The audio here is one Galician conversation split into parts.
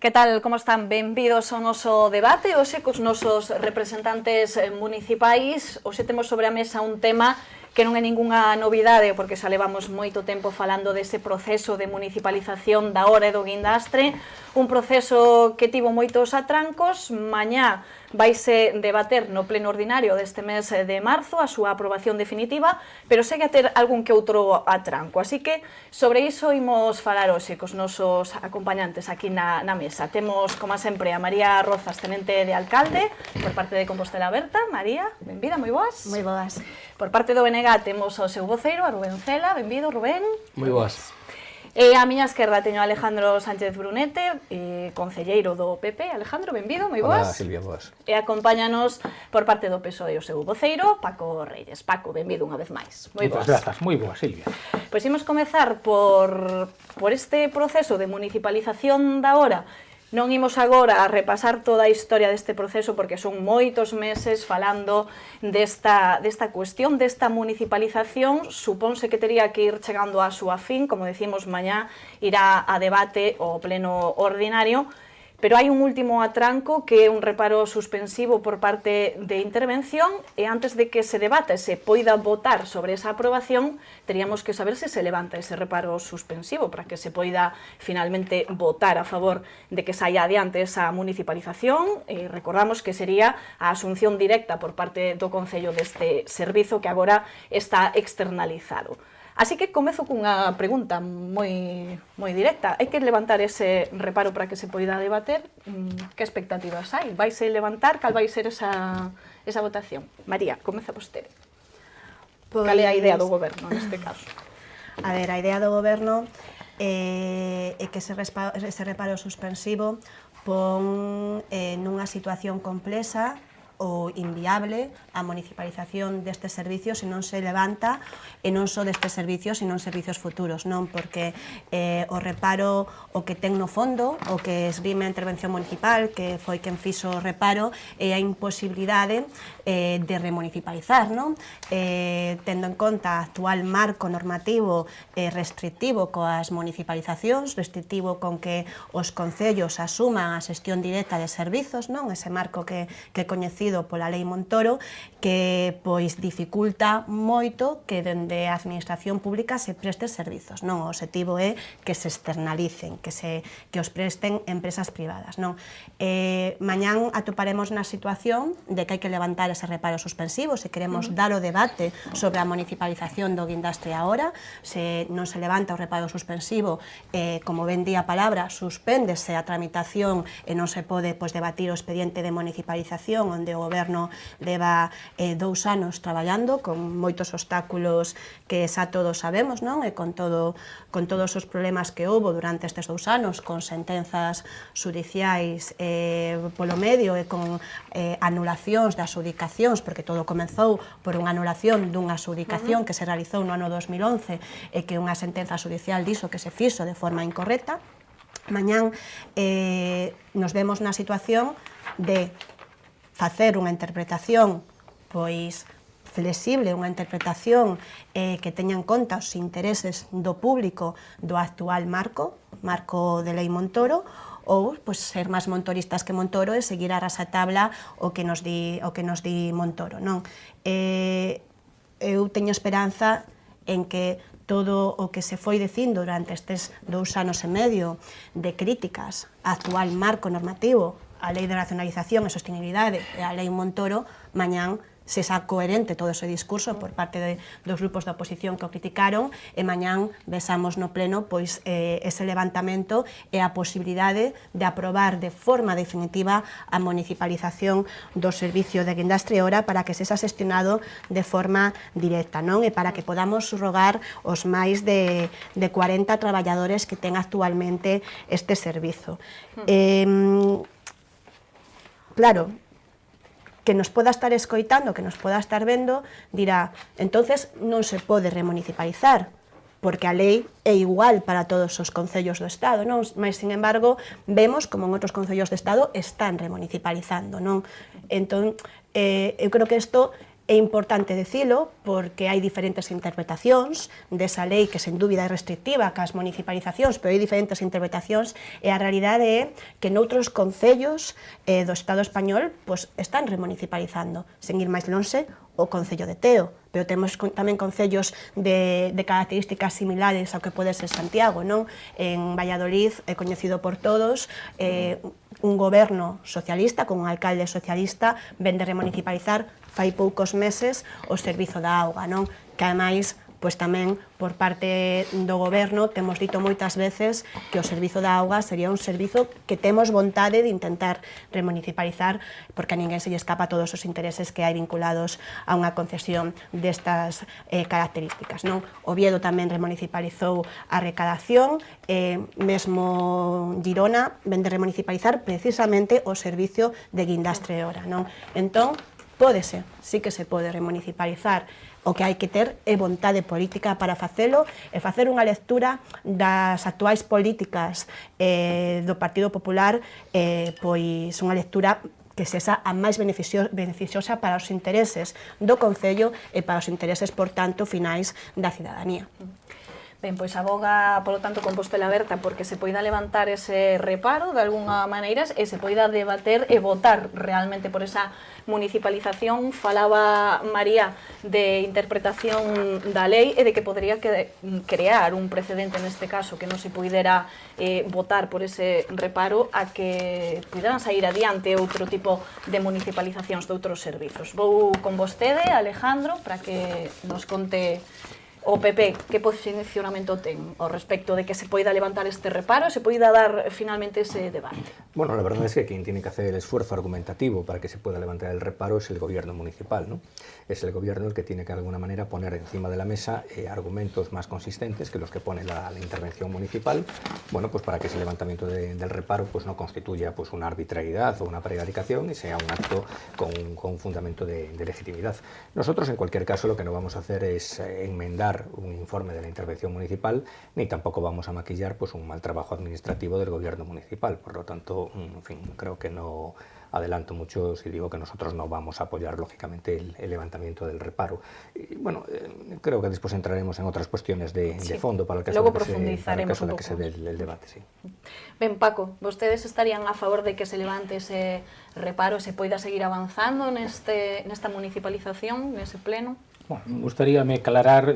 Que tal, como están? Benvidos ao noso debate. Hoxe cos nosos representantes municipais. Hoxe temos sobre a mesa un tema que non é ningunha novidade, porque xa levamos moito tempo falando dese proceso de municipalización da Hora e do Guindastre, un proceso que tivo moitos atrancos. Mañá vaise debater no pleno ordinario deste mes de marzo a súa aprobación definitiva, pero segue a ter algún que outro atranco. Así que sobre iso imos falar hoxe cos nosos acompañantes aquí na mesa. Temos, como sempre, a María Rozas, tenente de alcalde, por parte de Compostela Aberta. María, benvida, moi boas. Moi boas. Por parte do BNG temos ao seu voceiro, a Rubén Cela. Benvido, Rubén. Moi boas. E á miña esquerda teño a Alejandro Sánchez Brunete, concelleiro do PP. Alejandro, benvido, moi boas. Hola, Silvia, boas. E acompáñanos por parte do PSOE o seu voceiro, Paco Reyes. Paco, benvido unha vez máis. Moi boas. Moitas grazas, moi boas, Silvia. Pois imos comezar por este proceso de municipalización da Hora. Non imos agora a repasar toda a historia deste proceso porque son moitos meses falando desta cuestión, desta municipalización. Supónse que tería que ir chegando á súa fin, como decimos, mañá irá a debate o pleno ordinario. Pero hai un último atranco que é un reparo suspensivo por parte de intervención e antes de que se debate se poida votar sobre esa aprobación, teríamos que saber se se levanta ese reparo suspensivo para que se poida finalmente votar a favor de que saia adiante esa municipalización. Recordamos que sería a asunción directa por parte do Concello deste servizo que agora está externalizado. Así que comezo cunha pregunta moi directa. Hai que levantar ese reparo para que se poida debater. Que expectativas hai? Vaise levantar? Cal vai ser esa votación? María, comeza vostede. Cal é a idea do goberno neste caso? A ver, a idea do goberno é que ese reparo suspensivo pon nunha situación complexa ou inviable a municipalización destes servicios se non se levanta e non só destes servicios, sino en servicios futuros, non? Porque o reparo, o que ten no fondo, o que esgrime a intervención municipal, que foi quen fixo o reparo, é a imposibilidade de remunicipalizar, non? Tendo en conta a actual marco normativo restrictivo coas municipalizacións, restrictivo con que os concellos asuman a xestión directa de servizos, non? Ese marco que coñecido pola Lei Montoro, que pois dificulta moito que dende a administración pública se preste servizos, non? O obxectivo é que se externalicen, que os presten empresas privadas, non? Mañán atoparemos na situación de que hai que levantar ese reparo suspensivo, se queremos dar o debate sobre a municipalización do Guindastre agora, se non se levanta o reparo suspensivo, como ben di a palabra, suspéndese a tramitación e non se pode debatir o expediente de municipalización onde o goberno leva 2 anos traballando con moitos obstáculos que xa todos sabemos, non? E con todos os problemas que houve durante estes 2 anos, con sentenzas judiciais polo medio e con anulacións de adxudicacións, porque todo comezou por unha anulación dunha adxudicación que se realizou no ano 2011 e que unha sentenza judicial dixo que se fixo de forma incorrecta. Mañán nos vemos na situación de facer unha interpretación pois flexible, unha interpretación que teña en conta os intereses do público do actual marco de Lei Montoro, ou ser máis montoristas que Montoro e seguir a rasatabla o que nos di Montoro, non? Eu teño esperanza en que todo o que se foi dicindo durante estes 2 anos e medio de críticas ao actual marco normativo, a Lei de Racionalización e Sostenibilidade e a Lei Montoro, mañán se xa coherente todo ese discurso por parte dos grupos da oposición que o criticaron e mañán besamos no pleno ese levantamento e a posibilidade de aprobar de forma definitiva a municipalización do servicio de Guindastre Hora para que se xa xestionado de forma directa, non? E para que podamos subrogar os máis de 40 traballadores que ten actualmente este servizo. Claro, que nos poda estar escoitando, que nos poda estar vendo, dirá, entonces non se pode remunicipalizar, porque a lei é igual para todos os concellos do Estado, non? Mas, sin embargo, vemos como en outros concellos do Estado están remunicipalizando, non? Entón, eu creo que isto É importante dicilo porque hai diferentes interpretacións desa lei que sen dúbida é restrictiva cas municipalizacións, pero hai diferentes interpretacións e a realidade é que noutros concellos do Estado español están remunicipalizando, sen ir máis lonxe, o Concello de Teo, pero temos tamén concellos de características similares ao que pode ser Santiago, non? En Valladolid é coñecido por todos, un goberno socialista, con un alcalde socialista, ven de remunicipalizar fai poucos meses o servizo da auga, non? Que ademais, pois tamén por parte do goberno temos dito moitas veces que o servizo da auga sería un servizo que temos vontade de intentar remunicipalizar porque a ninguén se lle escapa todos os intereses que hai vinculados a unha concesión destas características, non? Oviedo tamén remunicipalizou a recadación, mesmo Girona ven de remunicipalizar precisamente o servicio de guindastre hora, non? Entón, pódese, sí que se pode remunicipalizar. O que hai que ter é vontade política para facelo e facer unha lectura das actuais políticas do Partido Popular, pois unha lectura que sexa a máis beneficiosa para os intereses do Concello e para os intereses, por tanto, finais da cidadanía. Ben, pois aboga, polo tanto, Compostela Aberta porque se poida levantar ese reparo de algunha maneira e se poida debater e votar realmente por esa municipalización. Falaba María de interpretación da lei e de que podría crear un precedente neste caso que non se poidera votar por ese reparo a que puderan sair adiante outro tipo de municipalizacións de outros servizos. Vou con vostede, Alejandro, para que nos conte o PP, que posicionamento ten ao respecto de que se poida levantar este reparo, se poida dar finalmente ese debate? Bueno, la verdad es que quien tiene que hacer el esfuerzo argumentativo para que se pueda levantar el reparo es el gobierno municipal, ¿no? Es el gobierno el que tiene que de alguna manera poner encima de la mesa argumentos más consistentes que los que pone la intervención municipal, bueno, pues para que ese levantamiento del reparo pues no constituya pues una arbitrariedad o una prevaricación y sea un acto con un fundamento de legitimidad. Nosotros, en cualquier caso, lo que no vamos a hacer es enmendar un informe de la intervención municipal, ni tampoco vamos a maquillar pues un mal trabajo administrativo del gobierno municipal. Por lo tanto, en fin, creo que no adelanto mucho si digo que nosotros no vamos a apoyar lógicamente el levantamiento del reparo. Y, bueno, creo que después entraremos en otras cuestiones de fondo para el caso de que se dé el debate. Sí. Ben, Paco, vostedes estarían a favor de que se levante ese reparo e se poida seguir avanzando nesta municipalización, nese pleno? Bueno, gustaríame aclarar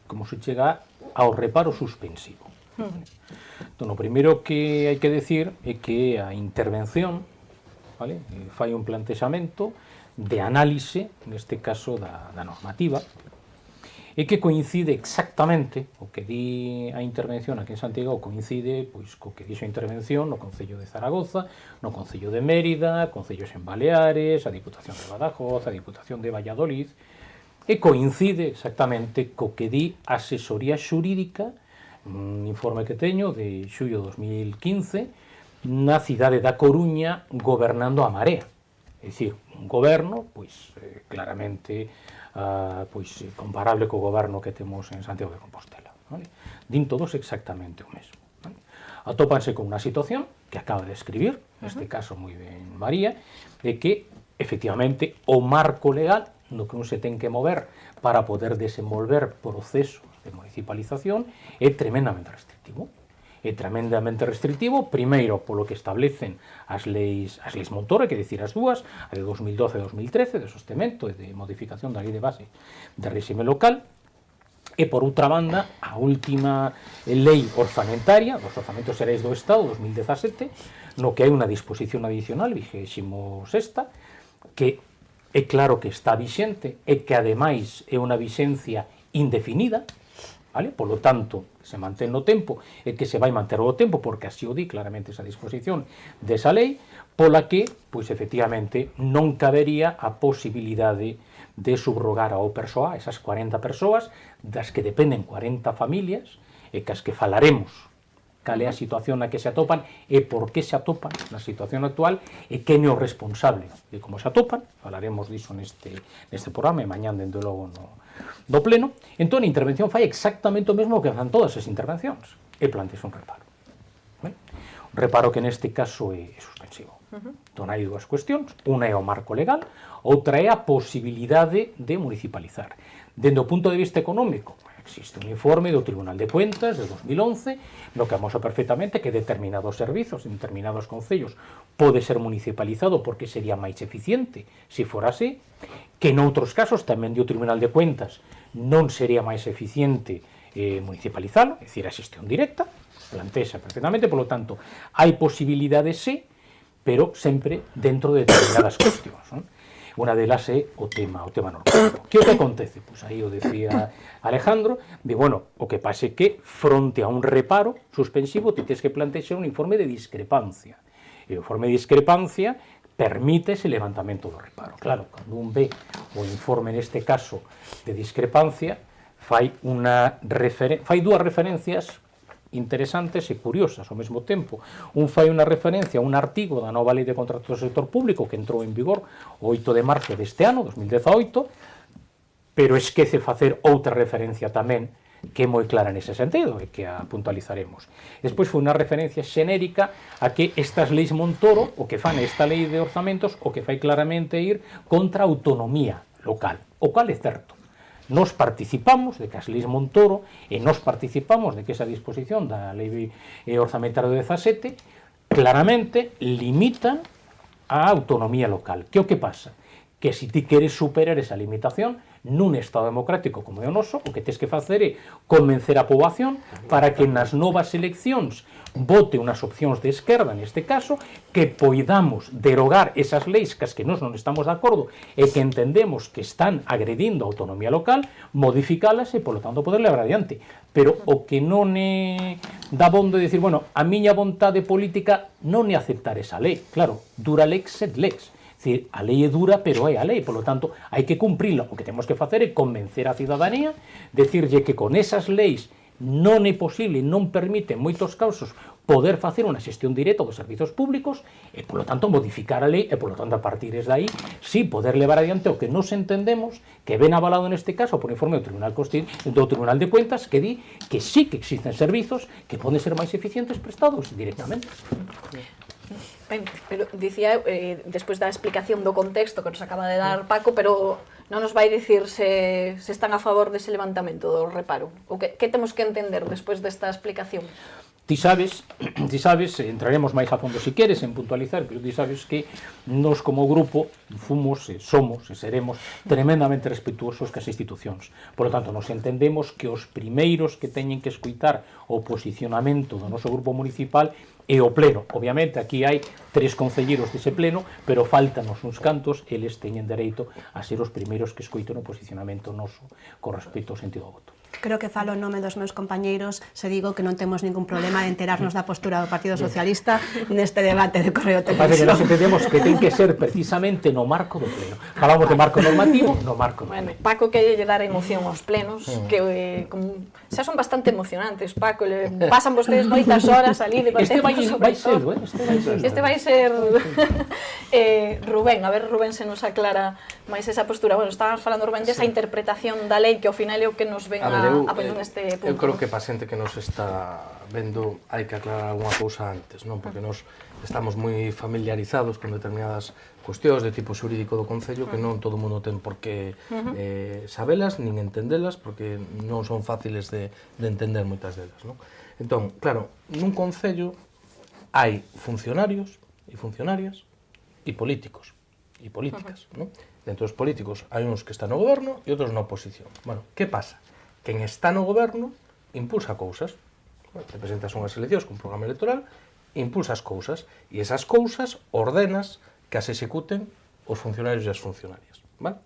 como se chega ao reparo suspensivo. Entón, o primeiro que hai que decir é que a intervención, vale, fai un plantexamento de análise, neste caso da normativa, e que coincide exactamente o que di a intervención aquí en Santiago, coincide pois co que dixo a intervención no Concello de Zaragoza, no Concello de Mérida, concellos en Baleares, a Diputación de Badajoz, a Diputación de Valladolid, e coincide exactamente co que di a asesoría xurídica, un informe que teño de xullo 2015, na cidade da Coruña gobernando a Marea. É dicir, un goberno, pois, claramente, pois, comparable co goberno que temos en Santiago de Compostela. Vale? Din todos exactamente o mesmo. Vale? Atópanse con unha situación que acaba de escribir, neste caso moi ben María, de que, efectivamente, o marco legal no que un se ten que mover para poder desenvolver procesos de municipalización é tremendamente restrictivo. É tremendamente restrictivo, primeiro, polo que establecen as leis motora, que dicir as dúas, a de 2012 e 2013, de sostemento e de modificación da lei de base de réxime local, e, por outra banda, a última lei orzamentaria, dos orzamentos xerais do Estado, 2017, no que hai unha disposición adicional, 26ª, que é claro que está vixente e que, ademais, é unha vixencia indefinida, vale? Polo tanto, se mantén no tempo e que se vai manter o tempo, porque así o di claramente esa disposición desa lei, pola que, pois, efectivamente, non cabería a posibilidade de subrogar ao persoal, esas 40 persoas, das que dependen 40 familias, e que as que falaremos cal é a situación na que se atopan e por que se atopan na situación actual e quen é o responsable de como se atopan. Falaremos diso neste programa e mañán, dende logo, no pleno. Entón, a intervención fai exactamente o mesmo que fan todas as intervencións e plantexa un reparo. Un reparo que neste caso é suspensivo. suspensivo. Entón, hai dúas cuestións, unha é o marco legal, outra é a posibilidade de municipalizar. Dende o punto de vista económico, existe un informe do Tribunal de Cuentas de 2011 no que amosa perfectamente que determinados servizos en determinados concellos pode ser municipalizado porque sería máis eficiente se fora así, que noutros casos tamén do Tribunal de Cuentas non sería máis eficiente municipalizalo, é dicir, a xestión directa, plantexa perfectamente, polo tanto, hai posibilidades sí, pero sempre dentro de determinadas cuestións, non? Unha delas é o tema normativo. Que o que acontece? Pois aí o decía Alejandro, de, bueno, o que pase que fronte a un reparo suspensivo ti tens que plantexar un informe de discrepancia. E o informe de discrepancia permite ese levantamento do reparo. Claro, cando un ve o informe neste caso de discrepancia, fai dúas referencias interesantes e curiosas ao mesmo tempo. Un fai unha referencia a un artigo da nova Lei de Contratos do Sector Público que entrou en vigor o 8 de marzo deste ano, 2018, pero esquece facer outra referencia tamén que é moi clara nese sentido e que a puntualizaremos. Despois foi unha referencia xenérica a que estas leis Montoro, o que fan esta lei de orzamentos, o que fai claramente ir contra a autonomía local, o cal é certo. Nos participamos de que as leis Montoro e nos participamos de que esa disposición da lei orzamentaria do 17 claramente limitan a autonomía local. Que o que pasa? Que se ti queres superar esa limitación nun Estado democrático como é o noso, o que tens que facer é convencer a poboación para que nas novas eleccións vote unhas opcións de esquerda, neste caso, que poidamos derogar esas leis cas que nós non estamos de acordo e que entendemos que están agredindo a autonomía local, modificalas e, polo tanto, poder levar adiante. Pero o que non é da bondo de dicir, bueno, a miña vontade política non é aceptar esa lei. Claro, dura lex sed lex. Dicir, a lei é dura, pero é a lei, polo tanto, hai que cumprila. O que temos que facer é convencer a cidadanía, decirlle que con esas leis non é posible, non permite en moitos casos poder facer unha xestión directa dos servizos públicos e, polo tanto, modificar a lei e, polo tanto, a partir de aí, sí, poder levar adiante o que nos entendemos que ven avalado neste caso por informe do Tribunal de Cuentas que di que sí que existen servizos que poden ser máis eficientes prestados directamente. Ben, pero dicía, despois da explicación do contexto que nos acaba de dar Paco, pero non nos vai dicir se están a favor dese levantamento do reparo. O que temos que entender despois desta explicación? Ti sabes, entraremos máis a fondo se queres en puntualizar, pero ti sabes que nos como grupo fomos, somos e seremos tremendamente respetuosos cas institucións. Por lo tanto, nos entendemos que os primeiros que teñen que escuitar o posicionamento do noso grupo municipal é o pleno. Obviamente, aquí hai 3 concelleiros dese pleno, pero faltanos uns cantos, eles teñen dereito a ser os primeiros que escoiten o posicionamento noso con respecto ao sentido do voto. Creo que falo en nome dos meus compañeiros se digo que non temos ningún problema en enterarnos da postura do Partido Socialista neste debate de Correo Pasa que Televisión. nos entendemos que ten que ser precisamente no marco do pleno. Falamos de marco normativo, no marco do Bueno, pleno. Paco que lle dar emoción aos plenos, que xa son bastante emocionantes, Paco, pasan vostedes moitas horas ali Este debatendo vai sobre ser, todo. este vai ser. Rubén, a ver, Rubén se nos aclara máis esa postura. Bueno, estábamos falando, Rubén, desa interpretación da lei que ao final é o que nos ven a poñer neste punto. Eu creo que para a xente que nos está vendo hai que aclarar algunha cousa antes, non? Porque nos estamos moi familiarizados con determinadas cuestións de tipo xurídico do Concello que non todo o mundo ten por que sabelas nin entendelas porque non son fáciles de entender moitas delas, non? Entón, claro, nun Concello hai funcionarios e funcionarias e políticos e políticas, non? Dentro dos políticos hai uns que están no goberno e outros na oposición. Bueno, que pasa? Quen está no goberno impulsa cousas. Bueno, te presentas unhas eleccións con un programa electoral, impulsas cousas, e esas cousas ordenas que as executen os funcionarios e as funcionarias. Vale?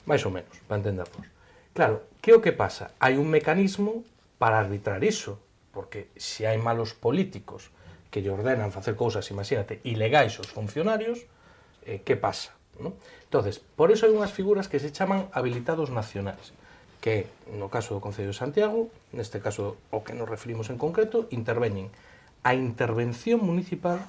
Mais ou menos, para entendernos. Claro, que o que pasa? Hai un mecanismo para arbitrar iso, porque se hai malos políticos que lle ordenan facer cousas, imagínate, ilegais aos funcionarios, que pasa? ¿No? Entonces, por eso hai unhas figuras que se chaman habilitados nacionais, que no caso do Concello de Santiago, neste caso o que nos referimos en concreto, interveñen a intervención municipal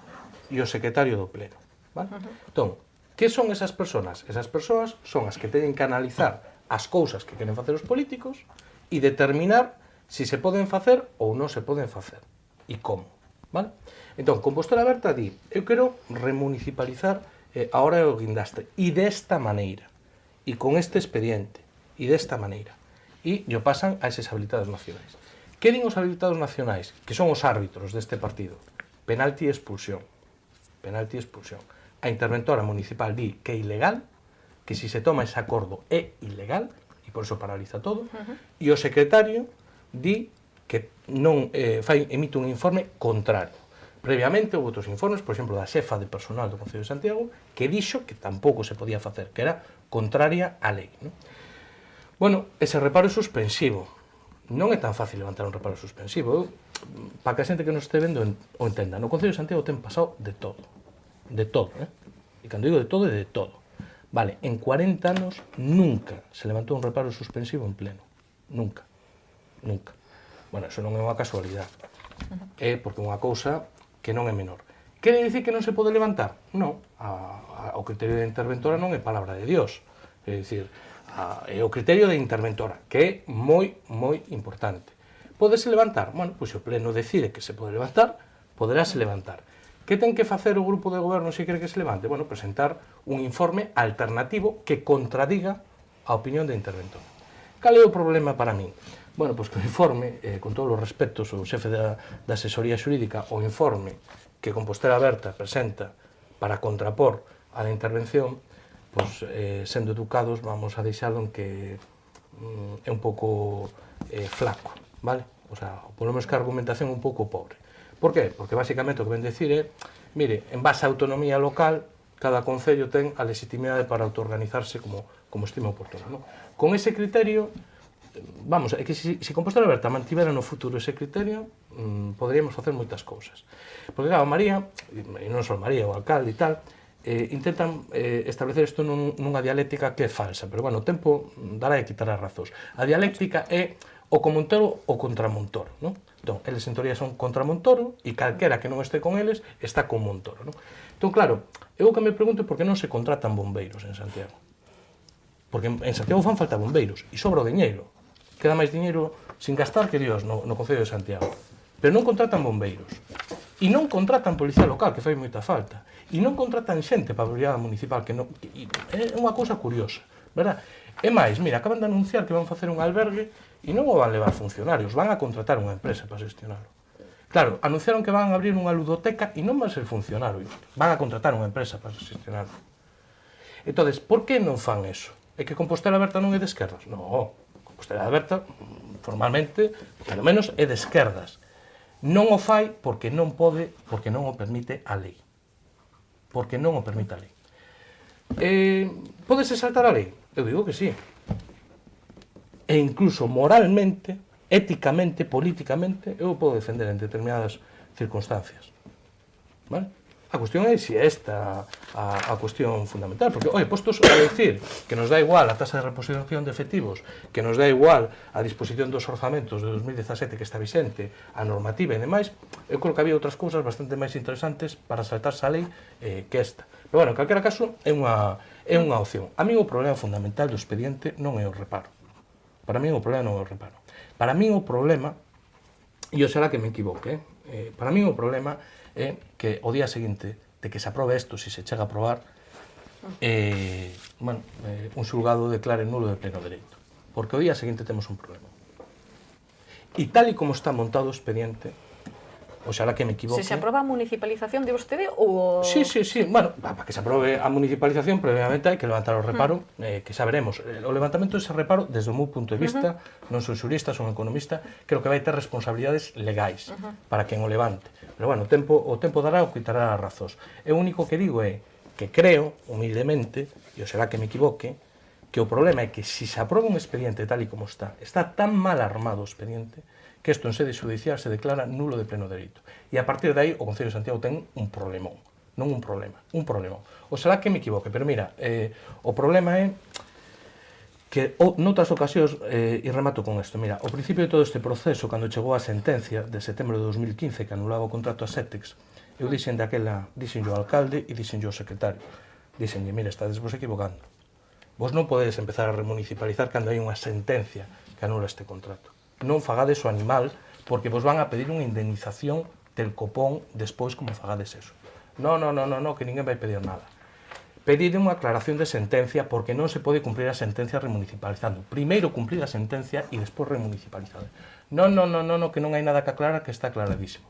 e o secretario do pleno. Vale? Entón, que son esas persoas? Esas persoas son as que teñen que analizar as cousas que queren facer os políticos e determinar se se poden facer ou non se poden facer. E como. Vale? Entón, Compostela Aberta di, eu quero remunicipalizar a hora do guindastre, e desta maneira, e con este expediente, e desta maneira, e yo pasan a eses habilitados nacionais. Que din os habilitados nacionais? Que son os árbitros deste partido. Penalti e expulsión. Penalti e expulsión. A interventora municipal di que é ilegal, que se toma ese acordo é ilegal, e por eso paraliza todo, e o secretario di que non emite un informe contrario. Previamente houve outros informes, por exemplo, da xefa de personal do Concello de Santiago, que dixo que tampouco se podía facer, que era contraria á lei. Non? Bueno, ese reparo é suspensivo. Non é tan fácil levantar un reparo suspensivo. Para que a xente que nos este vendo o entenda, no Concello de Santiago ten pasado de todo. De todo, E cando digo de todo, é de todo. Vale, en 40 anos nunca se levantou un reparo suspensivo en pleno. Nunca. Nunca. Bueno, eso non é unha casualidade. É porque é unha cousa que non é menor. Quere dicir que non se pode levantar? Non. O criterio de interventora non é palabra de Dios. É dicir, é o criterio de interventora, que é moi, moi importante. Pódese levantar? Bueno, pois se o pleno decide que se pode levantar, poderase levantar. Que ten que facer o grupo de goberno se quere que se levante? Bueno, presentar un informe alternativo que contradiga a opinión da interventora. Cal é o problema para min? Bueno, pois que o informe, con todos os respectos, o xefe da asesoría xurídica, o informe que Compostela Aberta presenta para contrapor a da intervención, pois, sendo educados, vamos a deixalo en que é un pouco flaco, vale? O sea, por lo menos que a argumentación é un pouco pobre. Por qué? Porque basicamente o que ven decir é, mire, en base á autonomía local, cada concello ten a legitimidade para autoorganizarse como estima oportuno. Non? Con ese criterio, vamos, é que se Compostela Aberta mantivera no futuro ese criterio, poderíamos facer moitas cousas. Porque, claro, María, e non só María, o alcalde e tal, intentan establecer isto nunha dialéctica que é falsa, pero, bueno, o tempo dará e quitará razóns. A dialéctica é o con Montoro ou contra Montoro, non? Entón, eles en teoría son contra Montoro e calquera que non este con eles está con Montoro, non? Entón, claro, eu o que me pregunto é por que non se contratan bombeiros en Santiago. Porque en Santiago fan falta bombeiros e sobra o diñeiro. Queda máis diñeiro sin gastar que Dios no Concello de Santiago. Pero non contratan bombeiros. E non contratan policía local, que fai moita falta. E non contratan xente para a brigada municipal, que non, é unha cousa curiosa, verdad? E máis, mira, acaban de anunciar que van facer un albergue e non o van levar funcionarios, van a contratar unha empresa para gestionarlo. Claro, anunciaron que van a abrir unha ludoteca e non van a ser funcionarios, van a contratar unha empresa para gestionarlo. Entón, por que non fan eso? É que Compostela Aberta non é de esquerdas? Non, Compostela Aberta, formalmente, pelo menos é de esquerdas. Non o fai porque non pode, porque non o permite a lei. Porque non o permite a lei. Pódese saltar a lei? Eu digo que sí. E incluso moralmente, éticamente, políticamente, eu podo defender en determinadas circunstancias. Vale? A cuestión é se esta a cuestión fundamental, porque, oi, postos a decir que nos dá igual a tasa de reposición de efectivos, que nos dá igual a disposición dos orzamentos de 2017 que está vigente, a normativa e demais, eu creo que había outras cousas bastante máis interesantes para saltarse a lei que esta. Pero, bueno, en calquera caso, é unha opción. A mí o problema fundamental do expediente non é o reparo. Para mí o problema non é o reparo. Para mí o problema, e o será que me equivoque, para mí o problema é que o día seguinte de que se aprobe isto, se chega a aprobar, un xulgado declare nulo de pleno dereito. Porque o día seguinte temos un problema. E tal e como está montado o expediente, oxalá que me equivoque. Se aproba a municipalización de vostede ou... Sí. Bueno, para que se aprobe a municipalización, previamente hai que levantar o reparo, que xa veremos. O levantamento dese reparo, desde o meu punto de vista, non son xurista, son economista, creo que vai ter responsabilidades legais para quen o levante. Pero, bueno, o tempo dará o quitará as razóns. E o único que digo é que creo, humildemente, e oxalá que me equivoque, que o problema é que se aproba un expediente tal e como está tan mal armado o expediente, que isto en sede judicial se declara nulo de pleno dereito. E a partir de aí o Concello de Santiago ten un problemón. Non un problema, un problemón. Oxalá que me equivoque, pero mira, o problema é que noutras ocasións, e remato con isto, mira, ao principio de todo este proceso, cando chegou a sentencia de setembro de 2015 que anulaba o contrato a Setex, eu dixen ao alcalde e dixen ao secretario, dixenlle, mira, estades vos equivocando. Vos non podedes empezar a remunicipalizar cando hai unha sentencia que anula este contrato. Non fagades o animal porque vos van a pedir unha indemnización del copón despois como fagades eso. No, que ninguén vai pedir nada. Pedir unha aclaración de sentencia porque non se pode cumprir a sentencia remunicipalizando. Primeiro cumprir a sentencia e despois remunicipalizar. No, que non hai nada que aclarar, que está aclaradísimo.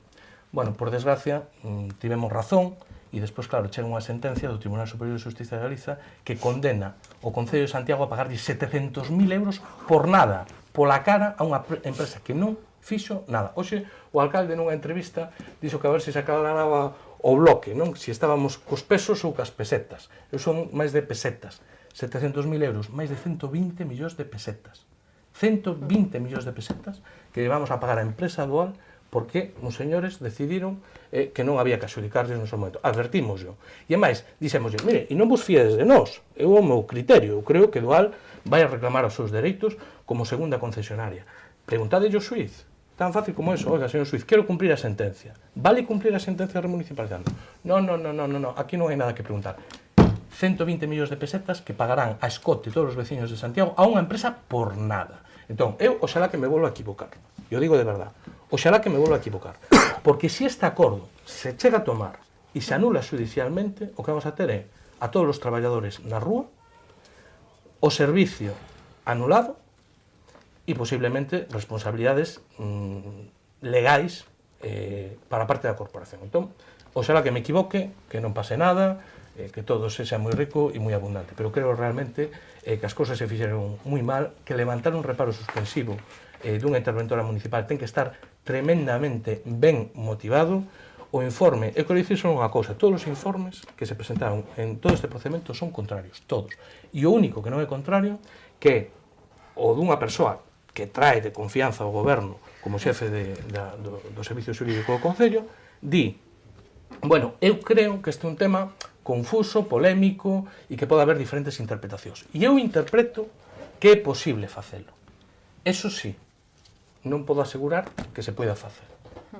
Bueno, por desgracia, tivemos razón e despois, claro, chega unha sentencia do Tribunal Superior de Justicia de Galiza que condena o Concello de Santiago a pagarlle 700.000 euros por nada, pola cara a unha empresa que non fixo nada. Hoxe, o alcalde nunha entrevista dixo que a ver se se aclaraba o bloque, non? Si estábamos cos pesos ou cas pesetas. Eu son máis de pesetas. 700.000 euros, máis de 120 millóns de pesetas. 120 millóns de pesetas que llevamos a pagar a empresa dual porque uns señores decidiron que non había que adjudicarles no seu momento. Advertímoslo. E máis, dixémoslle, mire, e non vos fiedes de nós. É o meu criterio. Eu creo que Dual vai a reclamar os seus dereitos como segunda concesionaria. Preguntadelle ao xuiz. Tan fácil como eso. Oiga, señor xuiz, quero cumprir a sentencia. Vale cumplir a sentencia remunicipalizando? No, aquí non hai nada que preguntar. 120 millóns de pesetas que pagarán a escote todos os veciños de Santiago a unha empresa por nada. Entón, eu oxalá que me volvo a equivocar. Eu digo de verdad. Oxalá que me volvo a equivocar. Porque se este acordo se chega a tomar e se anula judicialmente, o que vamos a ter é a todos os traballadores na rúa, o servicio anulado, e posiblemente responsabilidades legais para a parte da corporación. Entón, oxalá que me equivoque, que non pase nada, que todo sexa moi rico e moi abundante, pero creo realmente que as cousas se fixeron moi mal, que levantar un reparo suspensivo dunha interventora municipal ten que estar tremendamente ben motivado. O informe, eu quero dicir só unha cousa, todos os informes que se presentaron en todo este procedimento son contrarios, todos. E o único que non é contrario que o dunha persoa que trae de confianza ao goberno como xefe do Servicio Xurídico do Concello, di, bueno, eu creo que este é un tema confuso, polémico e que pode haber diferentes interpretacións. E eu interpreto que é posible facelo. Eso sí, non podo asegurar que se poida facer.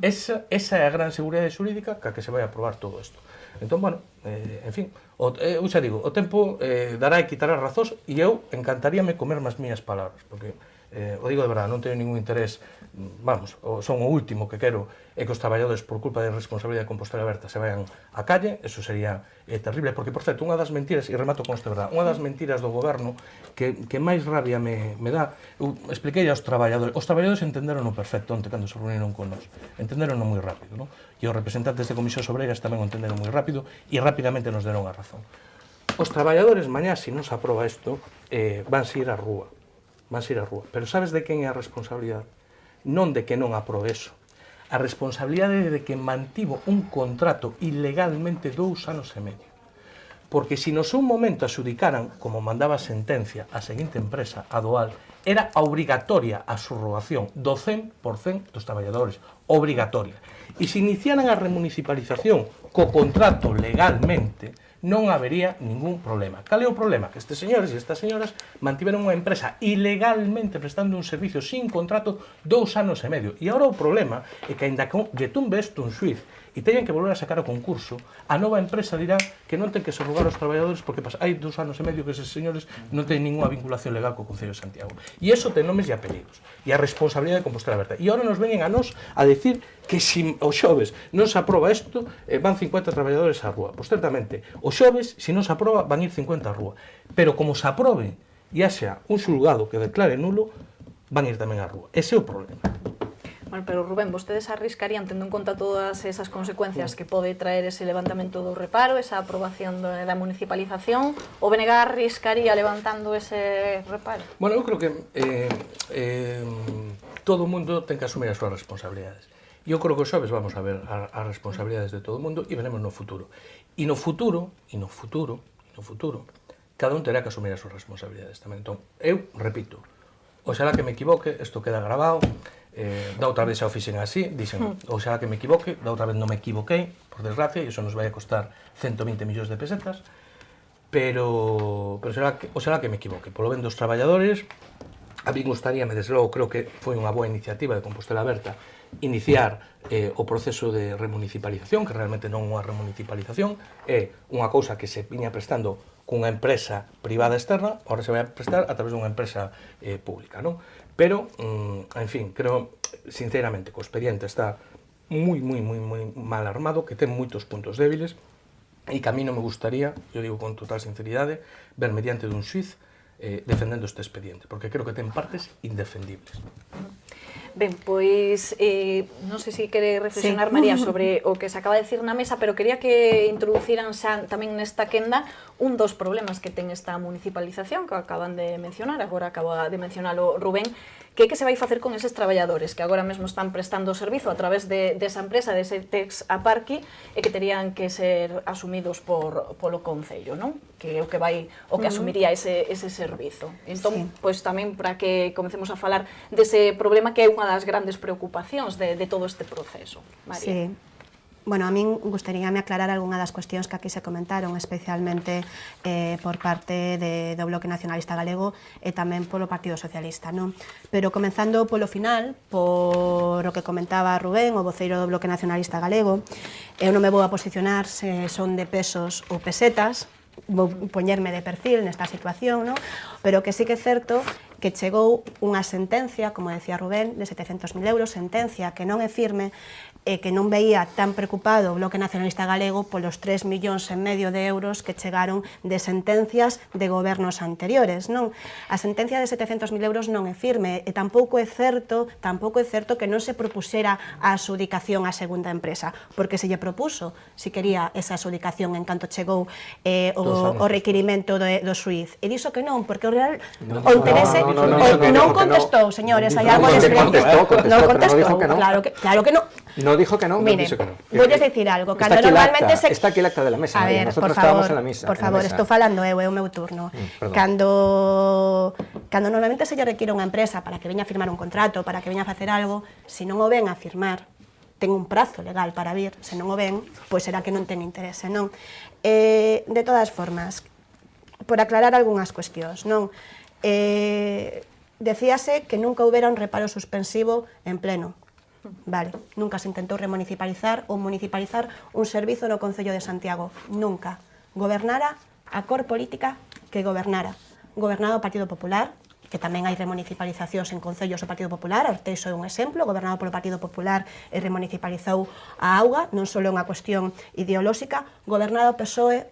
Esa é a gran seguridade xurídica ca que se vai aprobar todo isto. Entón, bueno, en fin, eu xa digo, o tempo dará e quitará razóns e eu encantaríame comer as miñas palabras, porque o digo de verdade, non teño ningún interés, vamos, son o último que quero é que os traballadores por culpa de responsabilidade de Compostela Aberta se vayan á calle, eso sería terrible, porque, por certo, unha das mentiras, e remato con isto, verdade, unha das mentiras do goberno que máis rabia me dá, eu expliquei aos traballadores entenderon o perfecto onte cando se reuniron con nos, entenderon moi rápido, non? E os representantes de Comisións Obreiras tamén o entenderon moi rápido e rapidamente nos deron a razón. Os traballadores, mañá, se non se aproba isto, vanse ir á rúa. Pero sabes de quen é a responsabilidade? Non de que non aprobe eso. A responsabilidade é de que mantivo un contrato ilegalmente 2 anos e medio. Porque se no seu momento adjudicaran, como mandaba a sentencia, a seguinte empresa, a Dual, era obrigatoria a subrogación do 100% dos traballadores. Obrigatoria. E se iniciaran a remunicipalización co contrato legalmente, non habería ningún problema. Cal é o problema? Que estes señores e estas señoras mantiveron unha empresa ilegalmente prestando un servicio sin contrato 2 anos e medio. E agora o problema é que, ainda que lle tumbe isto un xuiz e teñen que volver a sacar o concurso, a nova empresa dirá que non ten que subrogar os traballadores porque hai 2 anos e medio que eses señores non ten ninguna vinculación legal co Concello de Santiago. E iso ten nomes e apelidos. E a responsabilidade de Compostela Aberta. E agora nos venen a nos a decir que se o xoves non se aproba isto, van 50 traballadores á rúa. Pois certamente, o xoves, se non se aproba, van ir 50 á rúa. Pero como se aprobe e haxa un xulgado que declare nulo, van ir tamén á rúa. Ese é o problema. Bueno, pero Rubén, vostedes arriscarían, tendo en conta todas esas consecuencias que pode traer ese levantamento do reparo, esa aprobación da municipalización, o BNG arriscaría levantando ese reparo? Bueno, eu creo que todo o mundo ten que asumir as súas responsabilidades. E eu creo que os xoves vamos a ver as responsabilidades de todo o mundo e veremos no futuro. E no futuro, cada un terá que asumir as súas responsabilidades tamén. Entón, eu repito, oxalá que me equivoque, isto queda grabado, da outra vez xa o fixen así, dixen, oxalá que me equivoque, da outra vez non me equivoquei, por desgracia, e iso nos vai a costar 120 millóns de pesetas, pero oxalá que me equivoque. Polo ben dos traballadores, a mí gustaríame, desde logo, creo que foi unha boa iniciativa de Compostela Aberta, iniciar o proceso de remunicipalización, que realmente non é unha remunicipalización, é unha cousa que se viña prestando cunha empresa privada externa, agora se vai a prestar a través dunha empresa pública, non? Pero, en fin, creo, sinceramente, que o expediente está moi mal armado, que ten moitos puntos débiles, e que a mí non me gustaría, eu digo con total sinceridade, ver mediante dun xuiz defendendo este expediente, porque creo que ten partes indefendibles. Ben, pois, non sei se quere reflexionar, Sí. María, sobre o que se acaba de decir na mesa, pero quería que introduciran xa tamén nesta quenda un dos problemas que ten esta municipalización, que acaban de mencionar, agora acaba de mencionalo Rubén, que é que se vai facer con eses traballadores que agora mesmo están prestando o servizo a través desa empresa, dese Tex Aparqui, e que terían que ser asumidos polo Concello, non? Que é o que asumiría ese servizo. Entón, pois tamén para que comecemos a falar dese problema que é unha das grandes preocupacións de todo este proceso. María. Sí. Bueno, a min gustaríame aclarar algunha das cuestións que aquí se comentaron, especialmente por parte do Bloque Nacionalista Galego e tamén polo Partido Socialista, non? Pero comenzando polo final, por o que comentaba Rubén, o voceiro do Bloque Nacionalista Galego, eu non me vou a posicionar se son de pesos ou pesetas, vou poñerme de perfil nesta situación, non? Pero que sí que é certo que chegou unha sentencia, como decía Rubén, de 700.000 euros, sentencia que non é firme e que non veía tan preocupado o Bloque Nacionalista Galego polos 3,5 millóns de euros que chegaron de sentencias de gobernos anteriores, non? A sentencia de 700.000 euros non é firme e tampouco é certo que non se propuxera a adxudicación á segunda empresa, porque se lle propuso, si quería esa adxudicación en canto chegou o requirimento do xuiz. E dixo que non, porque o real o interese non contestou, señores, hai algo de silencio. Non contestou, claro que non. No dijo que no, Mire, dicho que no. voy a decir algo. Está aquí, normalmente está aquí el acta de la mesa. A ver, nosotros por favor, estábamos en la mesa. por favor, estou falando é o meu turno. Cando normalmente se lle require unha empresa para que veña a firmar un contrato, para que veña a facer algo, se non o ven a firmar, ten un prazo legal para vir, se non o ven, pois será que non ten interese, non? De todas formas, por aclarar algunhas cuestións, non? Decíase que nunca houbera un reparo suspensivo en pleno. Vale, nunca se intentou remunicipalizar ou municipalizar un servizo no Concello de Santiago. Nunca. Gobernara a cor política que gobernara. Gobernado o Partido Popular, que tamén hai remunicipalizacións en concellos do Partido Popular, Arteixo é un exemplo, gobernado polo Partido Popular e remunicipalizou a auga, non só é unha cuestión ideolóxica, gobernado o PSOE,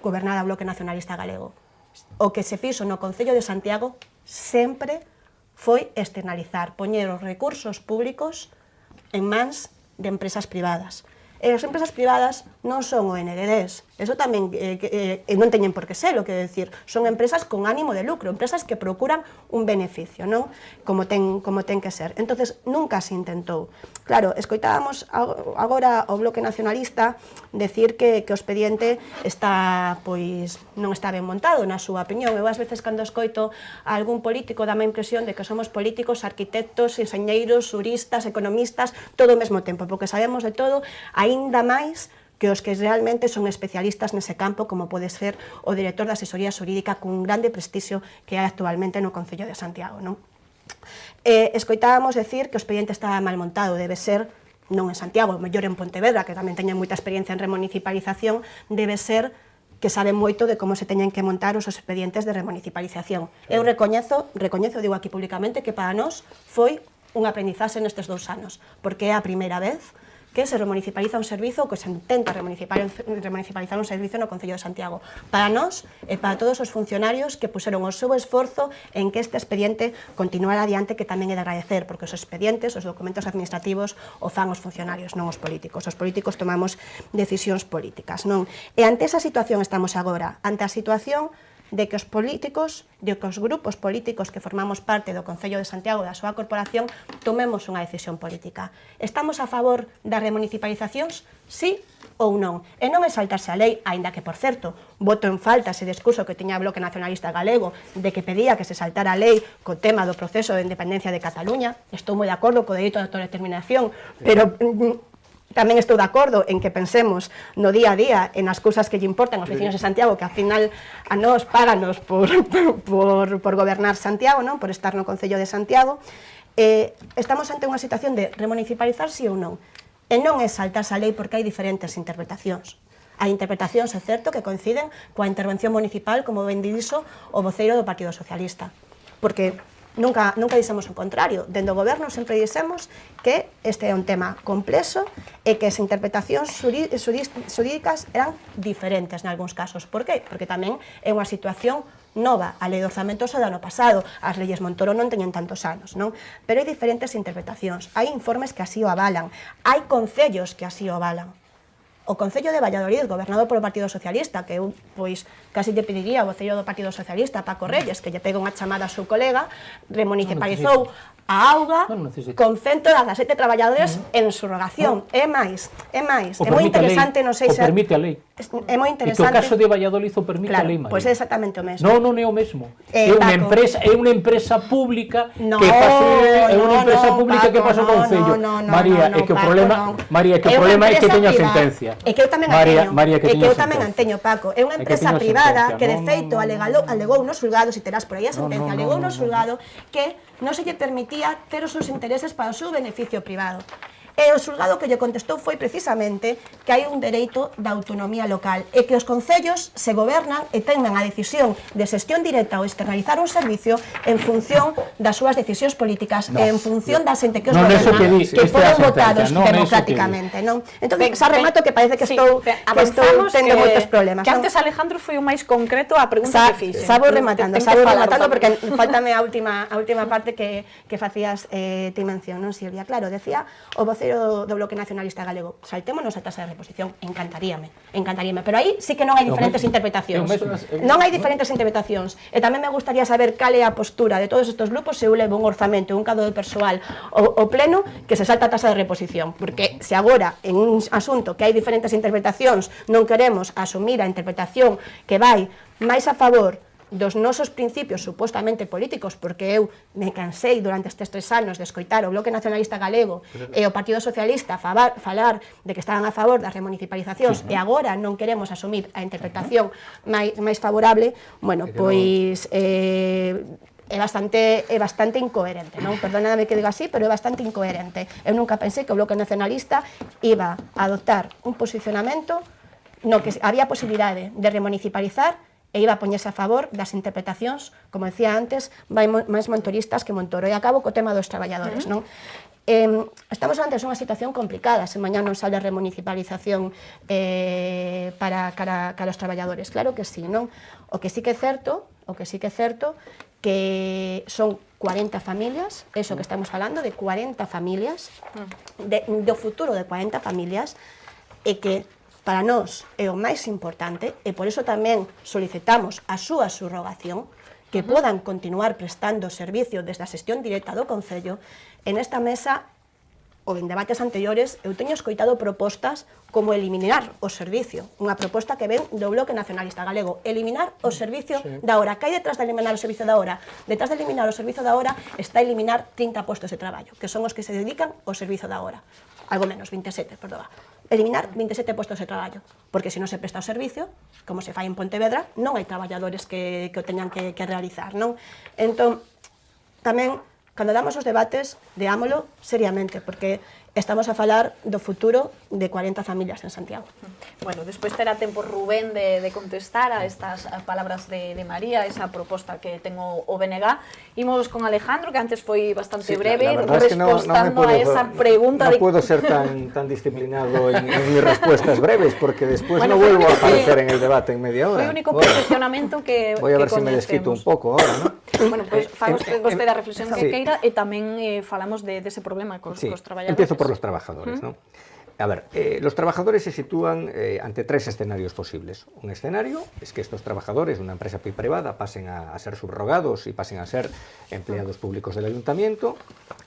gobernado o Bloque Nacionalista Galego. O que se fixo no Concello de Santiago sempre foi externalizar, poñer os recursos públicos en mans de empresas privadas. E as empresas privadas non son ONGs, eso tamén non teñen por que ser, o que decir, son empresas con ánimo de lucro, empresas que procuran un beneficio, non? Como ten que ser. Entonces, nunca se intentou. Claro, escoitábamos agora o Bloque Nacionalista decir que o expediente está, pois, non está ben montado, na súa opinión. Eu ás veces cando escoito a algún político dame a impresión de que somos políticos, arquitectos, enxeñeiros, xuristas, economistas, todo ao mesmo tempo, porque sabemos de todo, aínda máis que os que realmente son especialistas nese campo, como pode ser o director da asesoría xurídica cun grande prestixio que hai actualmente no Concello de Santiago, non? Escoitábamos decir que o expediente estaba mal montado, debe ser, non en Santiago, mellor en Pontevedra, que tamén teñen moita experiencia en remunicipalización, debe ser que saben moito de como se teñen que montar os expedientes de remunicipalización. Eu recoñezo, digo aquí públicamente, que para nós foi un aprendizaxe nestes 2 anos, porque é a primeira vez que se remunicipaliza un servizo ou que se intenta remunicipalizar un servizo no Concello de Santiago. Para nós e para todos os funcionarios que puseron o seu esforzo en que este expediente continuara adiante, que tamén é de agradecer, porque os expedientes, os documentos administrativos, o fan os funcionarios, non os políticos. Os políticos tomamos decisións políticas, non? E ante esa situación estamos agora, ante a situación de que os políticos, de que os grupos políticos que formamos parte do Concello de Santiago, da súa corporación, tomemos unha decisión política. Estamos a favor das remunicipalizacións? Sí ou non? E non é saltarse a lei, aínda que, por certo, voto en falta ese discurso que tiña o Bloque Nacionalista Galego de que pedía que se saltara a lei co tema do proceso de independencia de Cataluña. Estou moi de acordo co dereito de autodeterminación, pero tamén estou de acordo en que pensemos no día a día en as cousas que lle importan aos vecinos de Santiago, que ao final a nós páganos por gobernar Santiago, non? Por estar no Concello de Santiago. Estamos ante unha situación de remunicipalizar sí ou non. E non é saltarse a lei porque hai diferentes interpretacións. Hai interpretacións, é certo, que coinciden coa intervención municipal, como ben dixo o voceiro do Partido Socialista. Porque nunca dixemos o contrario. Dende o goberno sempre dixemos que este é un tema complexo e que as interpretacións xurídicas eran diferentes nalgúns casos. Por qué? Porque tamén é unha situación nova. A lei de orzamentos é do ano pasado, as leyes Montoro non teñen tantos anos, non? Pero hai diferentes interpretacións, hai informes que así o avalan, hai concellos que así o avalan. O Concello de Valladolid, gobernado polo Partido Socialista, que eu, pois, casi lle pediría ao voceiro do Partido Socialista, Paco Reyes, que lle pega unha chamada ao seu colega, remunicipalizou a auga con 117 traballadores en subrogación. É máis, é moi interesante, non sei se... O permite a lei. É moi interesante. E que o caso de Valladolid o permite a lei, María. Pois é exactamente o mesmo. Non é o mesmo. É unha empresa pública que pasa o Concello. María, é que o problema é que teña sentencia. É que eu tamén anteño, Paco. É unha empresa privada que, de feito, alegou nos xulgados, e terás por aí a sentencia, alegou nos xulgados que non se lle permitía ter os seus intereses para o seu beneficio privado. E o xulgado que lle contestou foi precisamente que hai un dereito da autonomía local e que os concellos se gobernan e teñen a decisión de xestión directa ou externalizar un servicio en función das súas decisións políticas e en función da xente que os goberna, que foron votados democráticamente, non? Entón, xa remato que parece que estou tendo moitos problemas. Que antes Alejandro foi o máis concreto a pregunta que fixe. Sabo rematando porque faltame a última parte que facías ti mención, non, Silvia? Claro, decía o voceiro do Bloque Nacionalista Galego, saltémonos a tasa de reposición, encantaríame, pero aí sí que non hai diferentes interpretacións. Non hai diferentes interpretacións. E tamén me gustaría saber cal é a postura de todos estes grupos se eu levo un orzamento, un cadro de persoal o pleno que se salta a tasa de reposición, porque se agora en un asunto que hai diferentes interpretacións non queremos asumir a interpretación que vai máis a favor dos nosos principios supostamente políticos, porque eu me cansei durante estes 3 anos de escoitar o Bloque Nacionalista Galego e o Partido Socialista falar de que estaban a favor das remunicipalizacións e agora non queremos asumir a interpretación máis favorable, bueno, pois é bastante incoherente, non? Perdóname que diga así, pero é bastante incoherente. Eu nunca pensei que o Bloque Nacionalista iba a adoptar un posicionamento no que había posibilidade de remunicipalizar e iba a poñerse a favor das interpretacións, como decía antes, máis montoristas que Montoro. E acabo co tema dos traballadores, non? Estamos antes unha situación complicada, se mañá non sale a remunicipalización para os traballadores. Claro que sí, non? O que sí que é certo que son 40 familias, eso que estamos falando, de 40 familias, do futuro de 40 familias, e que para nós é o máis importante, e por iso tamén solicitamos a súa subrogación, que podan continuar prestando servicio desde a xestión directa do Concello. En esta mesa, ou en debates anteriores, eu teño escoitado propostas como eliminar o servicio, unha proposta que ven do Bloque Nacionalista Galego, eliminar o servicio da hora. Que hai detrás de eliminar o servicio da hora? Detrás de eliminar o servicio da hora está eliminar 30 postos de traballo, que son os que se dedican ao servicio da hora. Algo menos, 27, perdón. Eliminar 27 postos de traballo, porque se non se presta o servicio, como se fai en Pontevedra, non hai traballadores que o teñan que realizar, non? Entón, tamén, cando damos os debates, deámolo seriamente, porque estamos a falar do futuro de 40 familias en Santiago. Bueno, despois terá tempo Rubén de contestar a estas palabras de María, esa proposta que ten o BNG. Imos con Alejandro, que antes foi bastante breve, respostando a esa pregunta. No puedo ser tan disciplinado en mis respuestas breves, porque despois no vuelvo a aparecer en el debate en media hora. Foi o único posicionamento que voy a ver si me desquito un pouco ahora, ¿no? Bueno, pois faga vostede a reflexión que queira e tamén falamos dese problema cos traballadores. Empiezo por los trabajadores, ¿no? A ver, los trabajadores se sitúan ante 3 escenarios posibles. Un escenario es que estos trabajadores de una empresa privada pasen a ser subrogados y pasen a ser empleados públicos del ayuntamiento,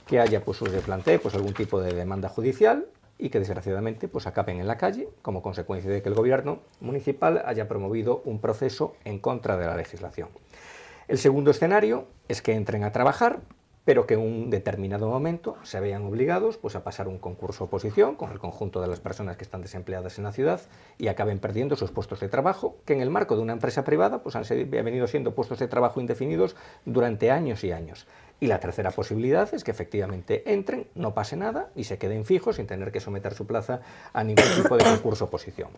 que haya, pues, se plantee algún tipo de demanda judicial y que desgraciadamente pues acaben en la calle como consecuencia de que el gobierno municipal haya promovido un proceso en contra de la legislación. El segundo escenario es que entren a trabajar, pero que en un determinado momento se vean obligados pues, a pasar un concurso oposición con el conjunto de las personas que están desempleadas en la ciudad y acaben perdiendo sus puestos de trabajo, que en el marco de una empresa privada pues, han venido siendo puestos de trabajo indefinidos durante años y años. Y la tercera posibilidad es que efectivamente entren, no pase nada y se queden fijos sin tener que someter su plaza a ningún tipo de concurso o oposición.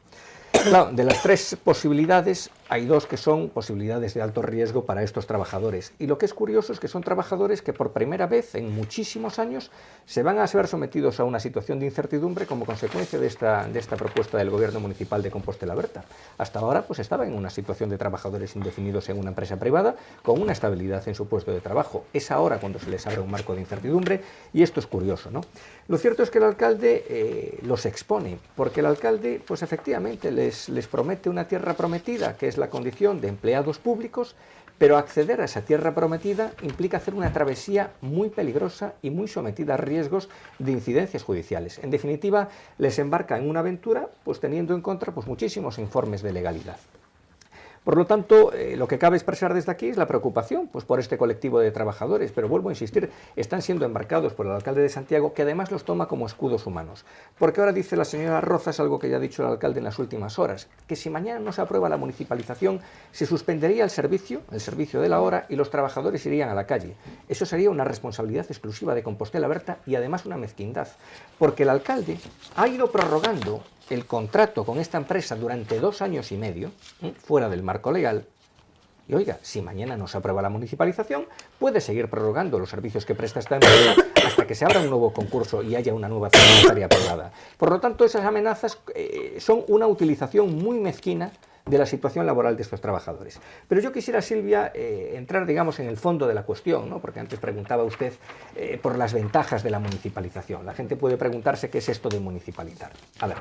Claro, de las tres posibilidades, hay dos que son posibilidades de alto riesgo para estos trabajadores. Y lo que es curioso es que son trabajadores que por primera vez en muchísimos años se van a ver sometidos a una situación de incertidumbre como consecuencia de esta propuesta del Gobierno Municipal de Compostela Berta. Hasta ahora pues estaban en una situación de trabajadores indefinidos en una empresa privada con una estabilidad en su puesto de trabajo. Es ahora cuando se les abre un marco de incertidumbre y esto es curioso, ¿no? Lo cierto es que el alcalde los expone, porque el alcalde pues efectivamente les promete una tierra prometida, que es la condición de empleados públicos, pero acceder a esa tierra prometida implica hacer una travesía muy peligrosa y muy sometida a riesgos de incidencias judiciales. En definitiva, les embarca en una aventura pues teniendo en contra pues muchísimos informes de legalidad. Por lo tanto, lo que cabe expresar desde aquí es la preocupación pues, por este colectivo de trabajadores, pero vuelvo a insistir, están siendo embarcados por el alcalde de Santiago, que además los toma como escudos humanos. Porque ahora dice la señora Rozas algo que ya ha dicho el alcalde en las últimas horas, que si mañana no se aprueba la municipalización, se suspendería el servicio de la hora y los trabajadores irían a la calle. Eso sería una responsabilidad exclusiva de Compostela Berta y además una mezquindad, porque el alcalde ha ido prorrogando el contrato con esta empresa durante 2 años y medio, fuera del marco legal, y oiga, si mañana no se aprueba la municipalización, puede seguir prorrogando los servicios que presta esta empresa hasta que se abra un nuevo concurso y haya una nueva tributaria privada. Por lo tanto, esas amenazas son una utilización muy mezquina de la situación laboral de estos trabajadores. Pero yo quisiera, Silvia, entrar, digamos, en el fondo de la cuestión, ¿no? Porque antes preguntaba usted por las ventajas de la municipalización. La gente puede preguntarse qué es esto de municipalizar. A ver,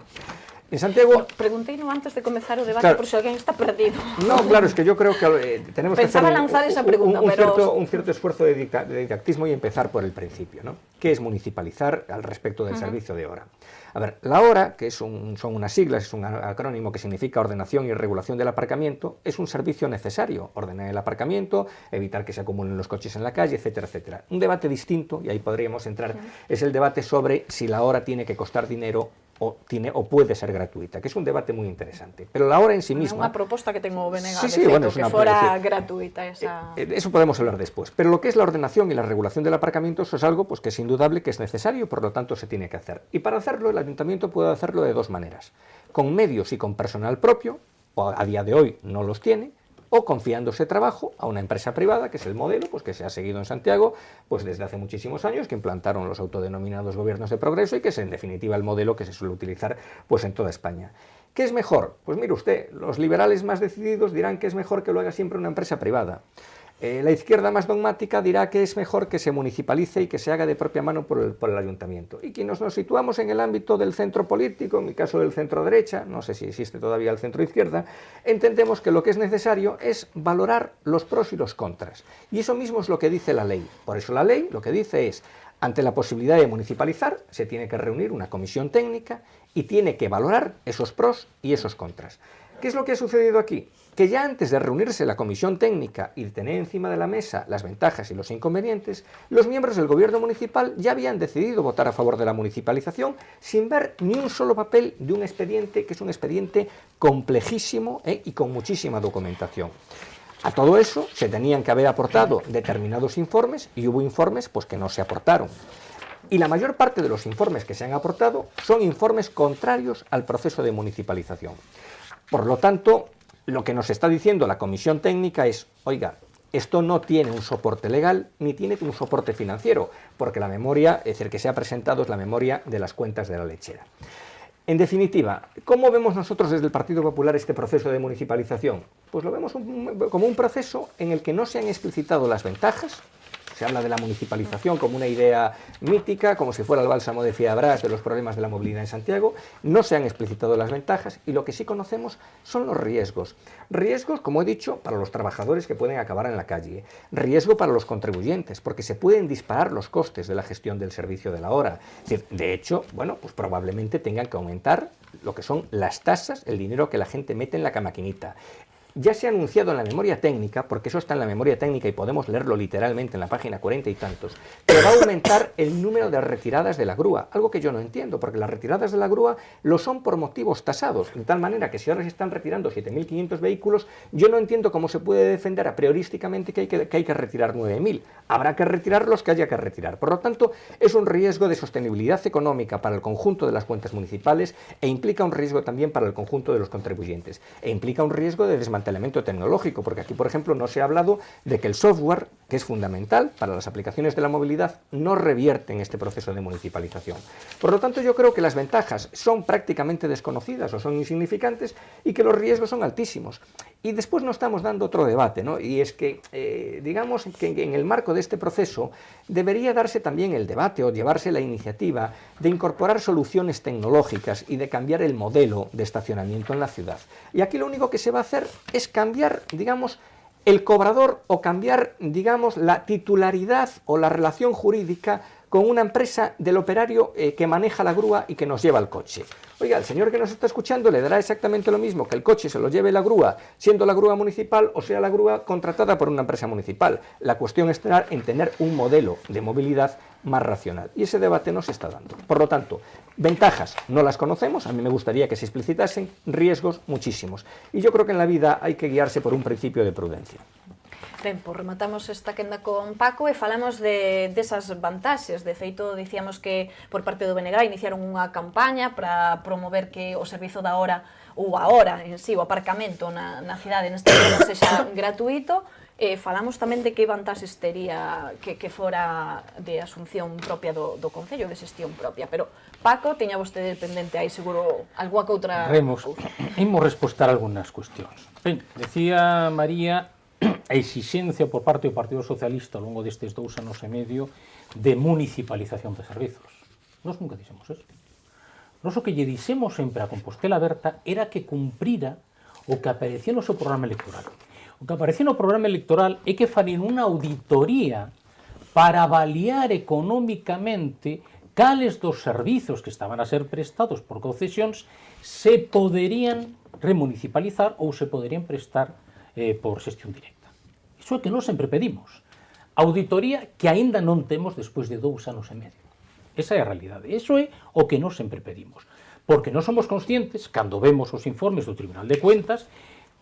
en Santiago... Preguntei no antes de comezar o debate, claro, por si alguén está perdido. No, claro, es que yo creo que tenemos Pensaba que hacer lanzar esa pregunta, pero... un cierto esfuerzo de didactismo y empezar por el principio, ¿no? ¿Qué es municipalizar al respecto del servicio de hora? A ver, la hora, que son unas siglas, es un acrónimo que significa ordenación y regulación del aparcamiento, es un servicio necesario. Ordenar el aparcamiento, evitar que se acumulen los coches en la calle, etcétera, etcétera. Un debate distinto, y ahí podríamos entrar, es el debate sobre si la hora tiene que costar dinero o puede ser gratuita, que es un debate muy interesante. Pero la hora en sí misma... Unha proposta que ten o BNG, sí, bueno, que fora gratuita esa... Eso podemos hablar después. Pero lo que es la ordenación y la regulación del aparcamiento, eso es algo pues, que es indudable que es necesario, por lo tanto se tiene que hacer. Y para hacerlo, el ayuntamiento puede hacerlo de 2 maneras. Con medios y con personal propio, o a día de hoy no los tiene, o confiándose trabajo a una empresa privada, que es el modelo pues, que se ha seguido en Santiago pues, desde hace muchísimos años, que implantaron los autodenominados gobiernos de progreso y que es en definitiva el modelo que se suele utilizar pues, en toda España. ¿Qué es mejor? Pues mire usted, los liberales más decididos dirán que es mejor que lo haga siempre una empresa privada. La izquierda más dogmática dirá que es mejor que se municipalice y que se haga de propia mano por el ayuntamiento. Y quienes nos situamos en el ámbito del centro político, en mi caso del centro derecha, no sé si existe todavía el centro izquierda, entendemos que lo que es necesario es valorar los pros y los contras. Y eso mismo es lo que dice la ley. Por eso la ley lo que dice es, ante la posibilidad de municipalizar, se tiene que reunir una comisión técnica y tiene que valorar esos pros y esos contras. ¿Qué es lo que ha sucedido aquí? Que ya antes de reunirse la comisión técnica y de tener encima de la mesa las ventajas y los inconvenientes, los miembros del gobierno municipal ya habían decidido votar a favor de la municipalización sin ver ni un solo papel de un expediente que es un expediente complejísimo y con muchísima documentación. A todo eso se tenían que haber aportado determinados informes y hubo informes pues, que no se aportaron. Y la mayor parte de los informes que se han aportado son informes contrarios al proceso de municipalización. Por lo tanto, lo que nos está diciendo la comisión técnica es, oiga, esto no tiene un soporte legal ni tiene un soporte financiero, porque la memoria, es decir, que se ha presentado es la memoria de las cuentas de la lechera. En definitiva, ¿cómo vemos nosotros desde el Partido Popular este proceso de municipalización? Pues lo vemos como un proceso en el que no se han explicitado las ventajas. Se habla de la municipalización como una idea mítica, como si fuera el bálsamo de Fiabras de los problemas de la movilidad en Santiago. No se han explicitado las ventajas y lo que sí conocemos son los riesgos. Riesgos, como he dicho, para los trabajadores que pueden acabar en la calle. Riesgo para los contribuyentes, porque se pueden disparar los costes de la gestión del servicio de la hora. Es decir, de hecho, bueno, pues probablemente tengan que aumentar lo que son las tasas, el dinero que la gente mete en la maquinita. ya se ha anunciado en la memoria técnica, porque eso está en la memoria técnica y podemos leerlo literalmente en la página 40 y tantos, que va a aumentar el número de retiradas de la grúa, algo que yo no entiendo, porque las retiradas de la grúa lo son por motivos tasados, de tal manera que si ahora se están retirando 7.500 vehículos, yo no entiendo cómo se puede defender a priorísticamente que hay que retirar 9.000. Habrá que retirar los que haya que retirar. Por lo tanto, es un riesgo de sostenibilidad económica para el conjunto de las cuentas municipales e implica un riesgo también para el conjunto de los contribuyentes. E implica un riesgo de desmantelamiento tecnológico, porque aquí, por ejemplo, no se ha hablado de que el software, que es fundamental para las aplicaciones de la movilidad, no revierte en este proceso de municipalización. Por lo tanto, yo creo que las ventajas son prácticamente desconocidas o son insignificantes y que los riesgos son altísimos. Y después nos estamos dando otro debate, ¿no? Y es que, digamos que en el marco de este proceso debería darse también el debate o llevarse la iniciativa de incorporar soluciones tecnológicas y de cambiar el modelo de estacionamiento en la ciudad. Y aquí lo único que se va a hacer es cambiar, digamos, el cobrador o cambiar, digamos, la titularidad o la relación jurídica con una empresa del operario que maneja la grúa y que nos lleva el coche. Oiga, el señor que nos está escuchando le dará exactamente lo mismo que el coche se lo lleve la grúa, siendo la grúa municipal o sea la grúa contratada por una empresa municipal. La cuestión está en tener un modelo de movilidad más racional. Y ese debate no se está dando. Por lo tanto, ventajas no las conocemos, a mí me gustaría que se explicitasen, riesgos muchísimos. Y yo creo que en la vida hay que guiarse por un principio de prudencia. Ben, pois rematamos esta quenda con Paco e falamos desas vantaxes. De feito, dicíamos que por parte do BNG iniciaron unha campaña para promover que o servizo da hora, ou a hora en sí, o aparcamento na cidade, neste caso, sexa gratuito. Falamos tamén de que vantaxes tería que fora de asunción propia do Concello, de xestión propia. Pero, Paco, teña vostede pendente aí seguro algunha que outra... Imos respostar algunhas cuestións. Ben, decía María a exixencia por parte do Partido Socialista ao longo destes 2 anos e medio de municipalización de servizos. Nós nunca dixemos eso. Nós o que lle dixemos sempre a Compostela Aberta era que cumprira o que aparecía no seu programa electoral. O que aparecía no programa electoral é que farían unha auditoría para avaliar económicamente cales dos servizos que estaban a ser prestados por concesións se poderían remunicipalizar ou se poderían prestar por xestión directa. Iso é que nós sempre pedimos. Auditoría que aínda non temos despois de 2 anos e medio. Esa é a realidade. Iso é o que nós sempre pedimos. Porque non somos conscientes, cando vemos os informes do Tribunal de Cuentas,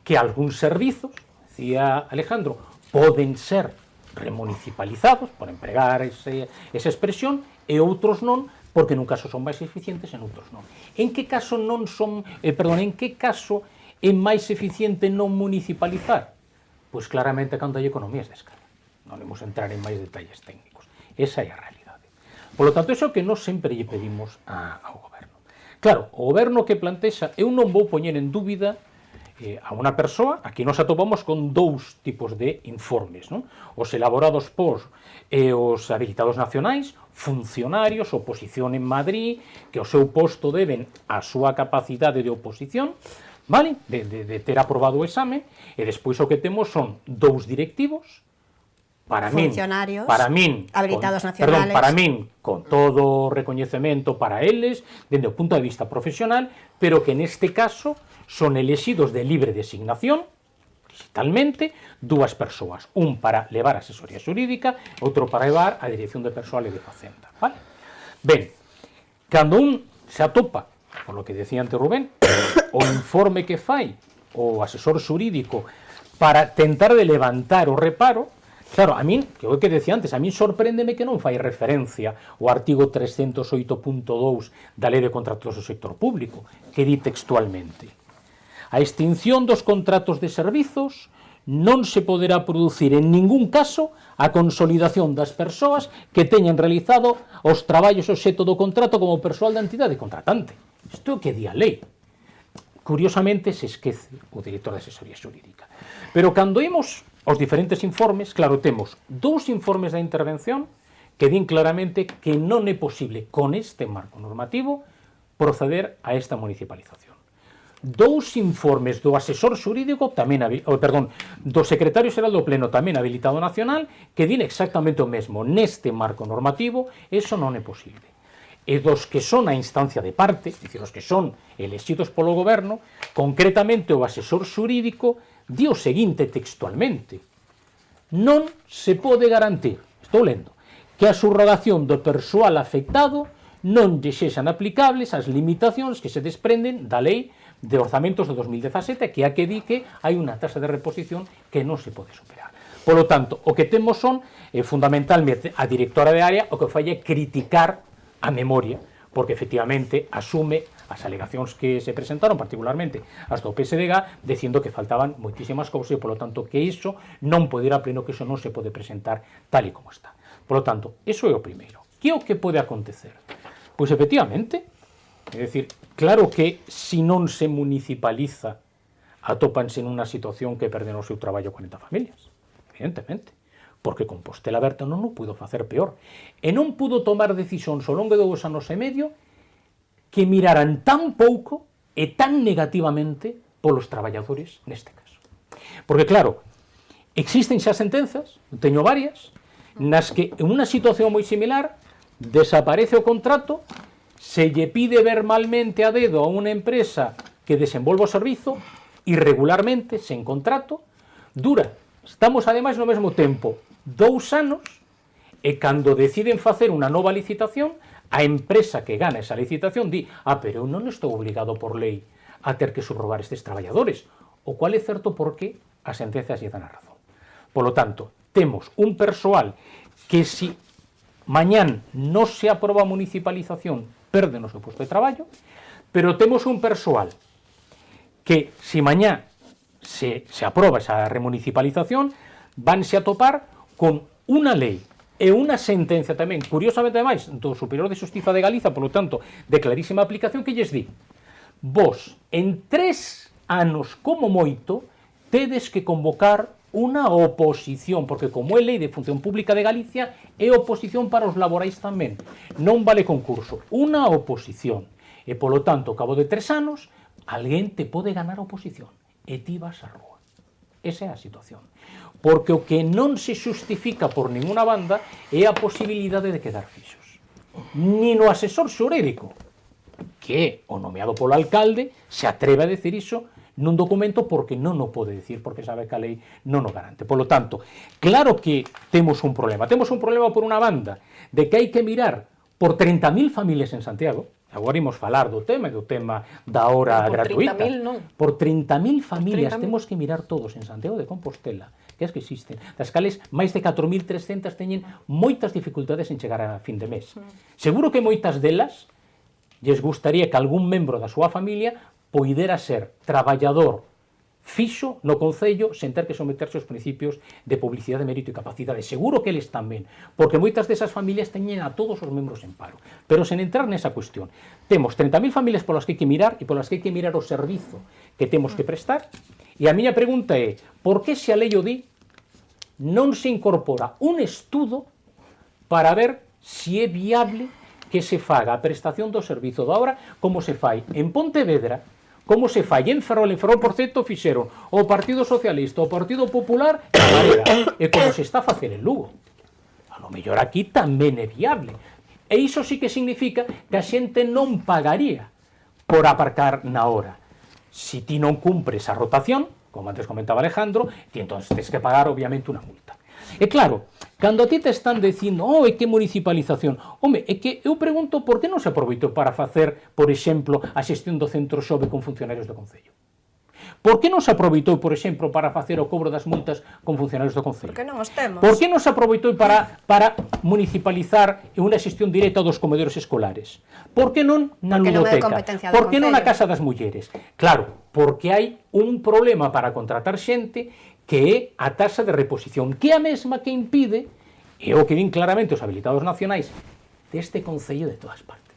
que algúns servizos, decía Alejandro, poden ser remunicipalizados, por empregar esa expresión, e outros non, porque nun caso son máis eficientes e noutros non. En que caso non son, en que caso é máis eficiente non municipalizar? Pois claramente cando hai economías de escala. Non vamos a entrar en máis detalles técnicos. Esa é a realidade. Por lo tanto, iso que nós sempre lle pedimos ao goberno. Claro, o goberno que plantexa, eu non vou poñer en dúbida a unha persoa, aquí nos atopamos con 2 tipos de informes, non? Os elaborados por os habilitados nacionais, funcionarios, oposición en Madrid, que o seu posto deben a súa capacidade de oposición, vale? De ter aprobado o exame, e despois o que temos son 2 directivos, para min, habilitados nacionales, para min, con todo o recoñecemento para eles, dende o punto de vista profesional, pero que neste caso son elexidos de libre designación, digitalmente, 2 persoas, un para levar a asesoría xurídica, outro para levar a dirección de persoal e de Facenda, vale? Ben, cando un se atopa, por lo que decía antes Rubén, o informe que fai o asesor xurídico para tentar de levantar o reparo, claro, a min, que é o que decía antes, a min sorpréndeme que non fai referencia o artigo 308.2 da Lei de Contratos do Sector Público, que di textualmente: a extinción dos contratos de servizos non se poderá producir en ningún caso a consolidación das persoas que teñan realizado os traballos obxecto do contrato como persoal da entidade contratante. Isto é o que di a lei. Curiosamente se esquece o director de asesoría xurídica. Pero cando imos aos diferentes informes, claro, temos 2 informes da intervención que din claramente que non é posible con este marco normativo proceder a esta municipalización. 2 informes do asesor xurídico tamén, do secretario xeral do Pleno tamén habilitado nacional que din exactamente o mesmo. Neste marco normativo eso non é posible. E dos que son a instancia de parte, dicir, os que son elexidos polo goberno, concretamente o asesor xurídico di o seguinte textualmente: non se pode garantir, estou lendo, que a subrogación do persoal afectado non lle sexan aplicables as limitacións que se desprenden da Lei de Orzamentos de 2017, que é a que di que hai unha taxa de reposición que non se pode superar. Polo tanto, o que temos son, fundamentalmente, a directora de área o que fai é criticar a memoria, porque efectivamente asume as alegacións que se presentaron, particularmente as do PSDG, dicindo que faltaban moitísimas cousas e, polo tanto, que iso non pode ir a pleno, que iso non se pode presentar tal e como está. Polo tanto, iso é o primeiro. Que é o que pode acontecer? Pois, efectivamente, é dicir, claro que se non se municipaliza atópanse nunha situación que perden o seu traballo 40 familias, evidentemente, porque Compostela Aberta non o pudo facer peor, e non pudo tomar decisións ao longo de 2 anos e medio que miraran tan pouco e tan negativamente polos traballadores neste caso. Porque, claro, existen xa sentenzas, teño varias, nas que en unha situación moi similar desaparece o contrato, se lle pide verbalmente a dedo a unha empresa que desenvolva o servizo, irregularmente, sen contrato, dura, estamos ademais no mesmo tempo, 2 anos, e cando deciden facer unha nova licitación, a empresa que gana esa licitación di: pero eu non estou obligado por lei a ter que subrogar estes traballadores, o cual é certo porque as sentenzas lle dan a razón. Polo tanto, temos un persoal que si mañán non se aproba a municipalización perde o seu posto de traballo, pero temos un persoal que si mañá se aproba esa remunicipalización vanse a topar con unha lei e unha sentencia tamén, curiosamente máis, do Superior de Xustiza de Galiza, polo tanto, de clarísima aplicación, que lles di: vos, en 3 anos como moito, tedes que convocar unha oposición, porque como é lei de función pública de Galicia, é oposición para os laborais tamén. Non vale concurso, unha oposición. E, polo tanto, ao cabo de 3 anos, alguén te pode ganar a oposición e ti vas á rúa. Esa é a situación. Porque o que non se xustifica por ninguna banda é a posibilidade de quedar fixos. Ni no asesor xurídico, que é o nomeado polo alcalde, se atreve a decir iso nun documento porque non o pode decir, porque sabe que a lei non o garante. Polo tanto, claro que temos un problema. Temos un problema por unha banda de que hai que mirar por 30.000 familias en Santiago. Agora imos falar do tema e do tema da hora gratuita. Por 30.000 familias temos que mirar todos en Santiago de Compostela, que as que existen, das cales máis de 4.300 teñen moitas dificultades en chegar a fin de mes. Seguro que moitas delas lles gustaría que algún membro da súa familia poidera ser traballador fixo no Concello sen ter que someterse aos principios de publicidade, mérito e capacidade. Seguro que eles tamén, porque moitas desas familias teñen a todos os membros en paro. Pero sen entrar nesa cuestión, temos 30.000 familias polas que hai que mirar e polas que hai que mirar o servizo que temos que prestar. E a miña pregunta é: por que se a lei o di, non se incorpora un estudo para ver se é viable que se faga a prestación do servizo da hora como se fai en Pontevedra, como se fai en Ferrol. En Ferrol, por certo, fixeron o Partido Socialista, o Partido Popular e a Marea, e como se está a facer en Lugo. A lo mellor aquí tamén é viable. E iso sí que significa que a xente non pagaría por aparcar na hora. Si ti non cumpres a rotación, como antes comentaba Alejandro, ti entón tens que pagar, obviamente, unha multa. E claro, cando a ti te están dicindo: é que municipalización, é que eu pregunto por que non se aproveitou para facer, por exemplo, a xestión do centro Xove con funcionarios do Concello? Por que non se aproveitou, por exemplo, para facer o cobro das multas con funcionarios do Concello? Porque non os temos. Por que non se aproveitou para municipalizar unha xestión directa dos comedores escolares? Por que non na ludoteca? Por que non na Casa das Mulleres? Claro, porque hai un problema para contratar xente que é a taxa de reposición, que é a mesma que impide, e o que din claramente os habilitados nacionais deste Concello de todas partes,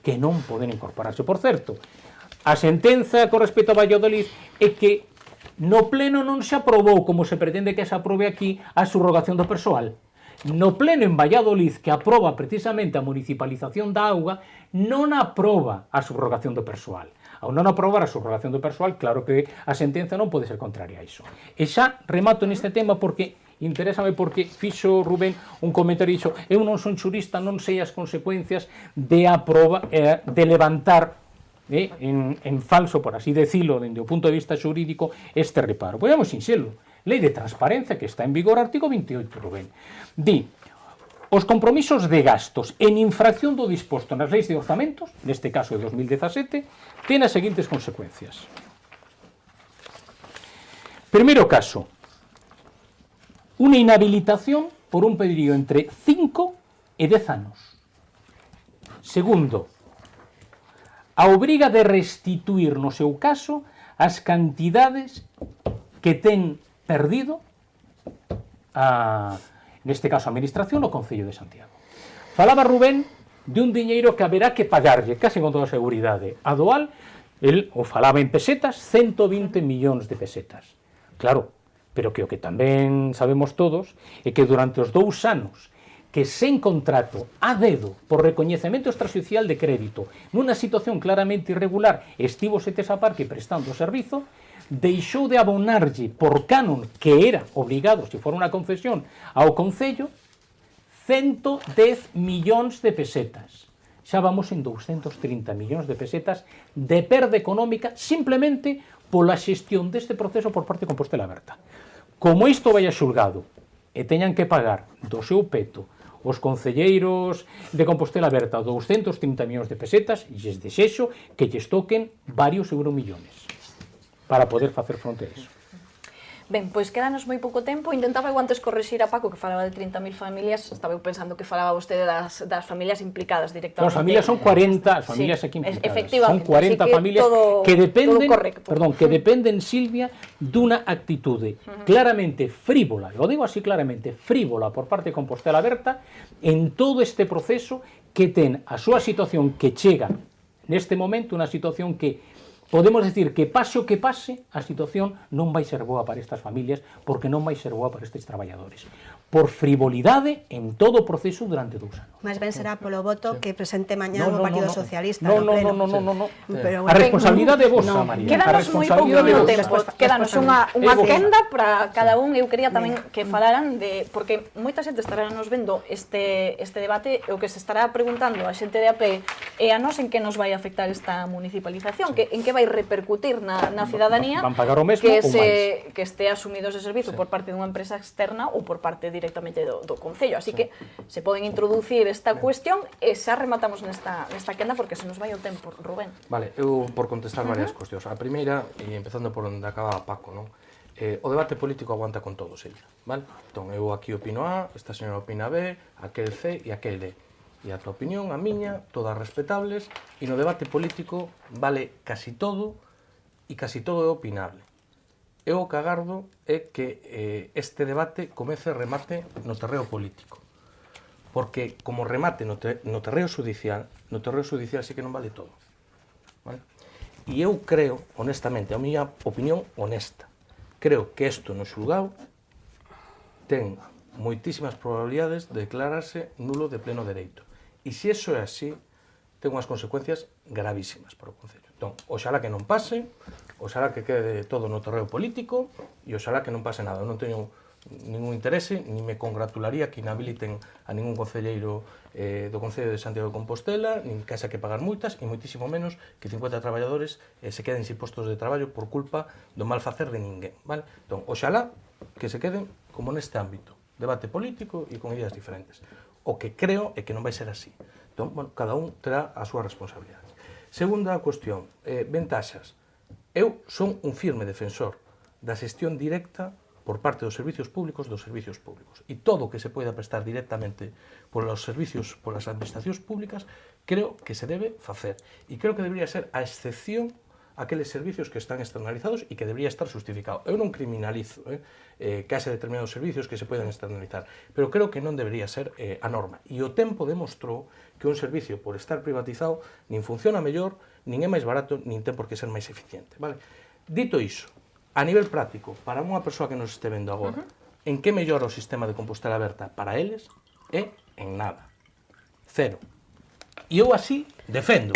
que non poden incorporarse. Por certo, a sentenza con respecto a Valladolid é que no pleno non se aprobou, como se pretende que se aprobe aquí, a subrogación do persoal. No pleno en Valladolid, que aproba precisamente a municipalización da auga, non aproba a subrogación do persoal. Ao non aprobar a subrogación do persoal, claro que a sentenza non pode ser contraria a iso. E xa remato neste tema porque interésame, porque fixo Rubén un comentario e dixo: eu non son xurista, non sei as consecuencias de levantar en falso, por así decirlo, dende o punto de vista xurídico, este reparo. Pois é moi sinxelo. Lei de transparencia que está en vigor, artigo 28, Rubén. Di, os compromisos de gastos en infracción do disposto nas leis de orzamentos, neste caso de 2017, ten as seguintes consecuencias. Primeiro caso, unha inhabilitación por un período entre 5 e 10 anos. Segundo, a obriga de restituir, no seu caso, as cantidades que ten perdido neste caso a Administración o Concello de Santiago. Falaba Rubén de un diñeiro que haberá que pagarlle, case con toda a seguridade, a Doal, el o falaba en pesetas, 120 millóns de pesetas. Claro, pero que o que tamén sabemos todos é que durante os 2 anos que sen contrato a dedo por recoñecemento extrajudicial de crédito nunha situación claramente irregular estivo Setesa Parque prestando o servizo, deixou de abonarlle por canon que era obligado, se fora unha concesión, ao Concello 110 millóns de pesetas. Xa vamos en 230 millóns de pesetas de perda económica simplemente pola xestión deste proceso por parte de Compostela Aberta. Como isto vai a xulgado e teñan que pagar do seu peto os concelleiros de Compostela Aberta 230 millóns de pesetas, lles desexo que lles toquen varios euromillones para poder facer fronte a iso. Ben, pois quedanos moi pouco tempo. Intentaba eu antes corrixir a Paco que falaba de 30.000 familias. Estaba eu pensando que falaba vostede das familias implicadas directamente. As familias son 40, as familias aquí implicadas. Efectivamente. Son 40 familias que dependen, Silvia, dunha actitude claramente frívola, eu digo así claramente, frívola por parte de Compostela Aberta en todo este proceso que ten a súa situación que chega neste momento, unha situación que podemos decir que pase o que pase, a situación non vai ser boa para estas familias porque non vai ser boa para estes traballadores. Por frivolidade en todo o proceso durante 2 anos. Máis ben será polo voto que presente mañá o Partido Socialista no, no pleno. No. Pero, A responsabilidade é vosa, María. Quédanos moi pouco tempo. Quédanos unha quenda para cada un. Eu quería tamén que falaran de, porque moita xente estará nos vendo este debate, o que se estará preguntando a xente de a pé e a nós en que nos vai afectar esta municipalización, en que vai repercutir na cidadanía van pagar o mesmo que ou máis. Que este asumido ese servizo por parte dunha empresa externa ou por parte directamente do Concello. Así que se poden introducir esta cuestión e xa rematamos nesta quenda porque se nos vai o tempo, Rubén. Vale, eu por contestar varias cuestións. A primeira, e empezando por onde acaba Paco, non? O debate político aguanta con todos, ella, vale? Entón, eu aquí opino A, esta señora opina B, aquel C e aquel D. E a tua opinión, a miña, todas respetables, e no debate político vale casi todo, e casi todo é opinable. Eu o que agardo é que este debate comece e remate no terreo político. Porque como remate no terreo judicial sí que non vale todo. Vale? E eu creo, honestamente, a miña opinión honesta, creo que isto no xulgado ten moitísimas probabilidades de declararse nulo de pleno dereito. E se iso é así, ten unhas consecuencias gravísimas para o Concello. Entón, oxalá que non pase, oxalá que quede todo no terreo político e oxalá que non pase nada. Eu non teño ningún interese, ni me congratularía que inhabiliten a ningún concelleiro do Concello de Santiago de Compostela, nin que haxa que pagar multas, e moitísimo menos que 50 traballadores se queden sin postos de traballo por culpa do mal facer de ninguén. Vale? Entón, oxalá que se queden como neste ámbito, debate político e con ideas diferentes. O que creo é que non vai ser así. Entón, bueno, cada un terá a súa responsabilidade. Segunda cuestión, ventaxas. Eu son un firme defensor da xestión directa por parte dos servicios públicos E todo o que se poida prestar directamente polos servicios, polas administracións públicas, creo que se debe facer. E creo que debería ser a excepción aqueles servicios que están externalizados e que debería estar justificado. Eu non criminalizo que haxe determinados servicios que se poden externalizar, pero creo que non debería ser a norma. E o tempo demostrou que un servicio, por estar privatizado, nin funciona mellor, nin é máis barato, nin ten por que ser máis eficiente. Vale? Dito iso, a nivel práctico, para unha persoa que nos este vendo agora, en que mellora o sistema de Compostela Aberta para eles? É en nada. Cero. E eu así defendo.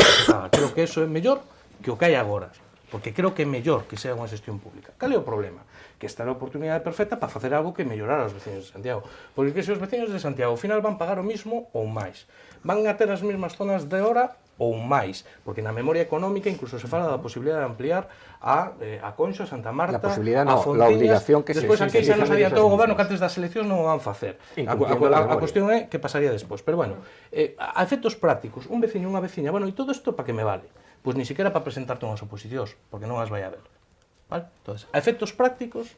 Creo que eso é mellor que o que hai agora, porque creo que é mellor que sea unha xestión pública. Cal é o problema? Que esta é a oportunidade perfecta para facer algo que mellorar aos veciños de Santiago. Porque que se os veciños de Santiago ao final van pagar o mismo ou máis, van a ter as mesmas zonas de hora ou máis, porque na memoria económica incluso se fala da posibilidade de ampliar a Conxo, a Santa Marta, La posibilidad a no, Fontiñas. la obligación que se Despois aquí xa nos exige había esas todo o goberno que medidas. antes das eleccións non o van facer. Incumpliendo la A memoria. cuestión é que pasaría despois. Pero bueno, a efectos prácticos, un veciño, unha veciña, bueno, e todo isto para que me vale? Pois ni siquiera para presentarte unhas oposicións, porque non as vai a ver. Vale? Entonces, a efectos prácticos,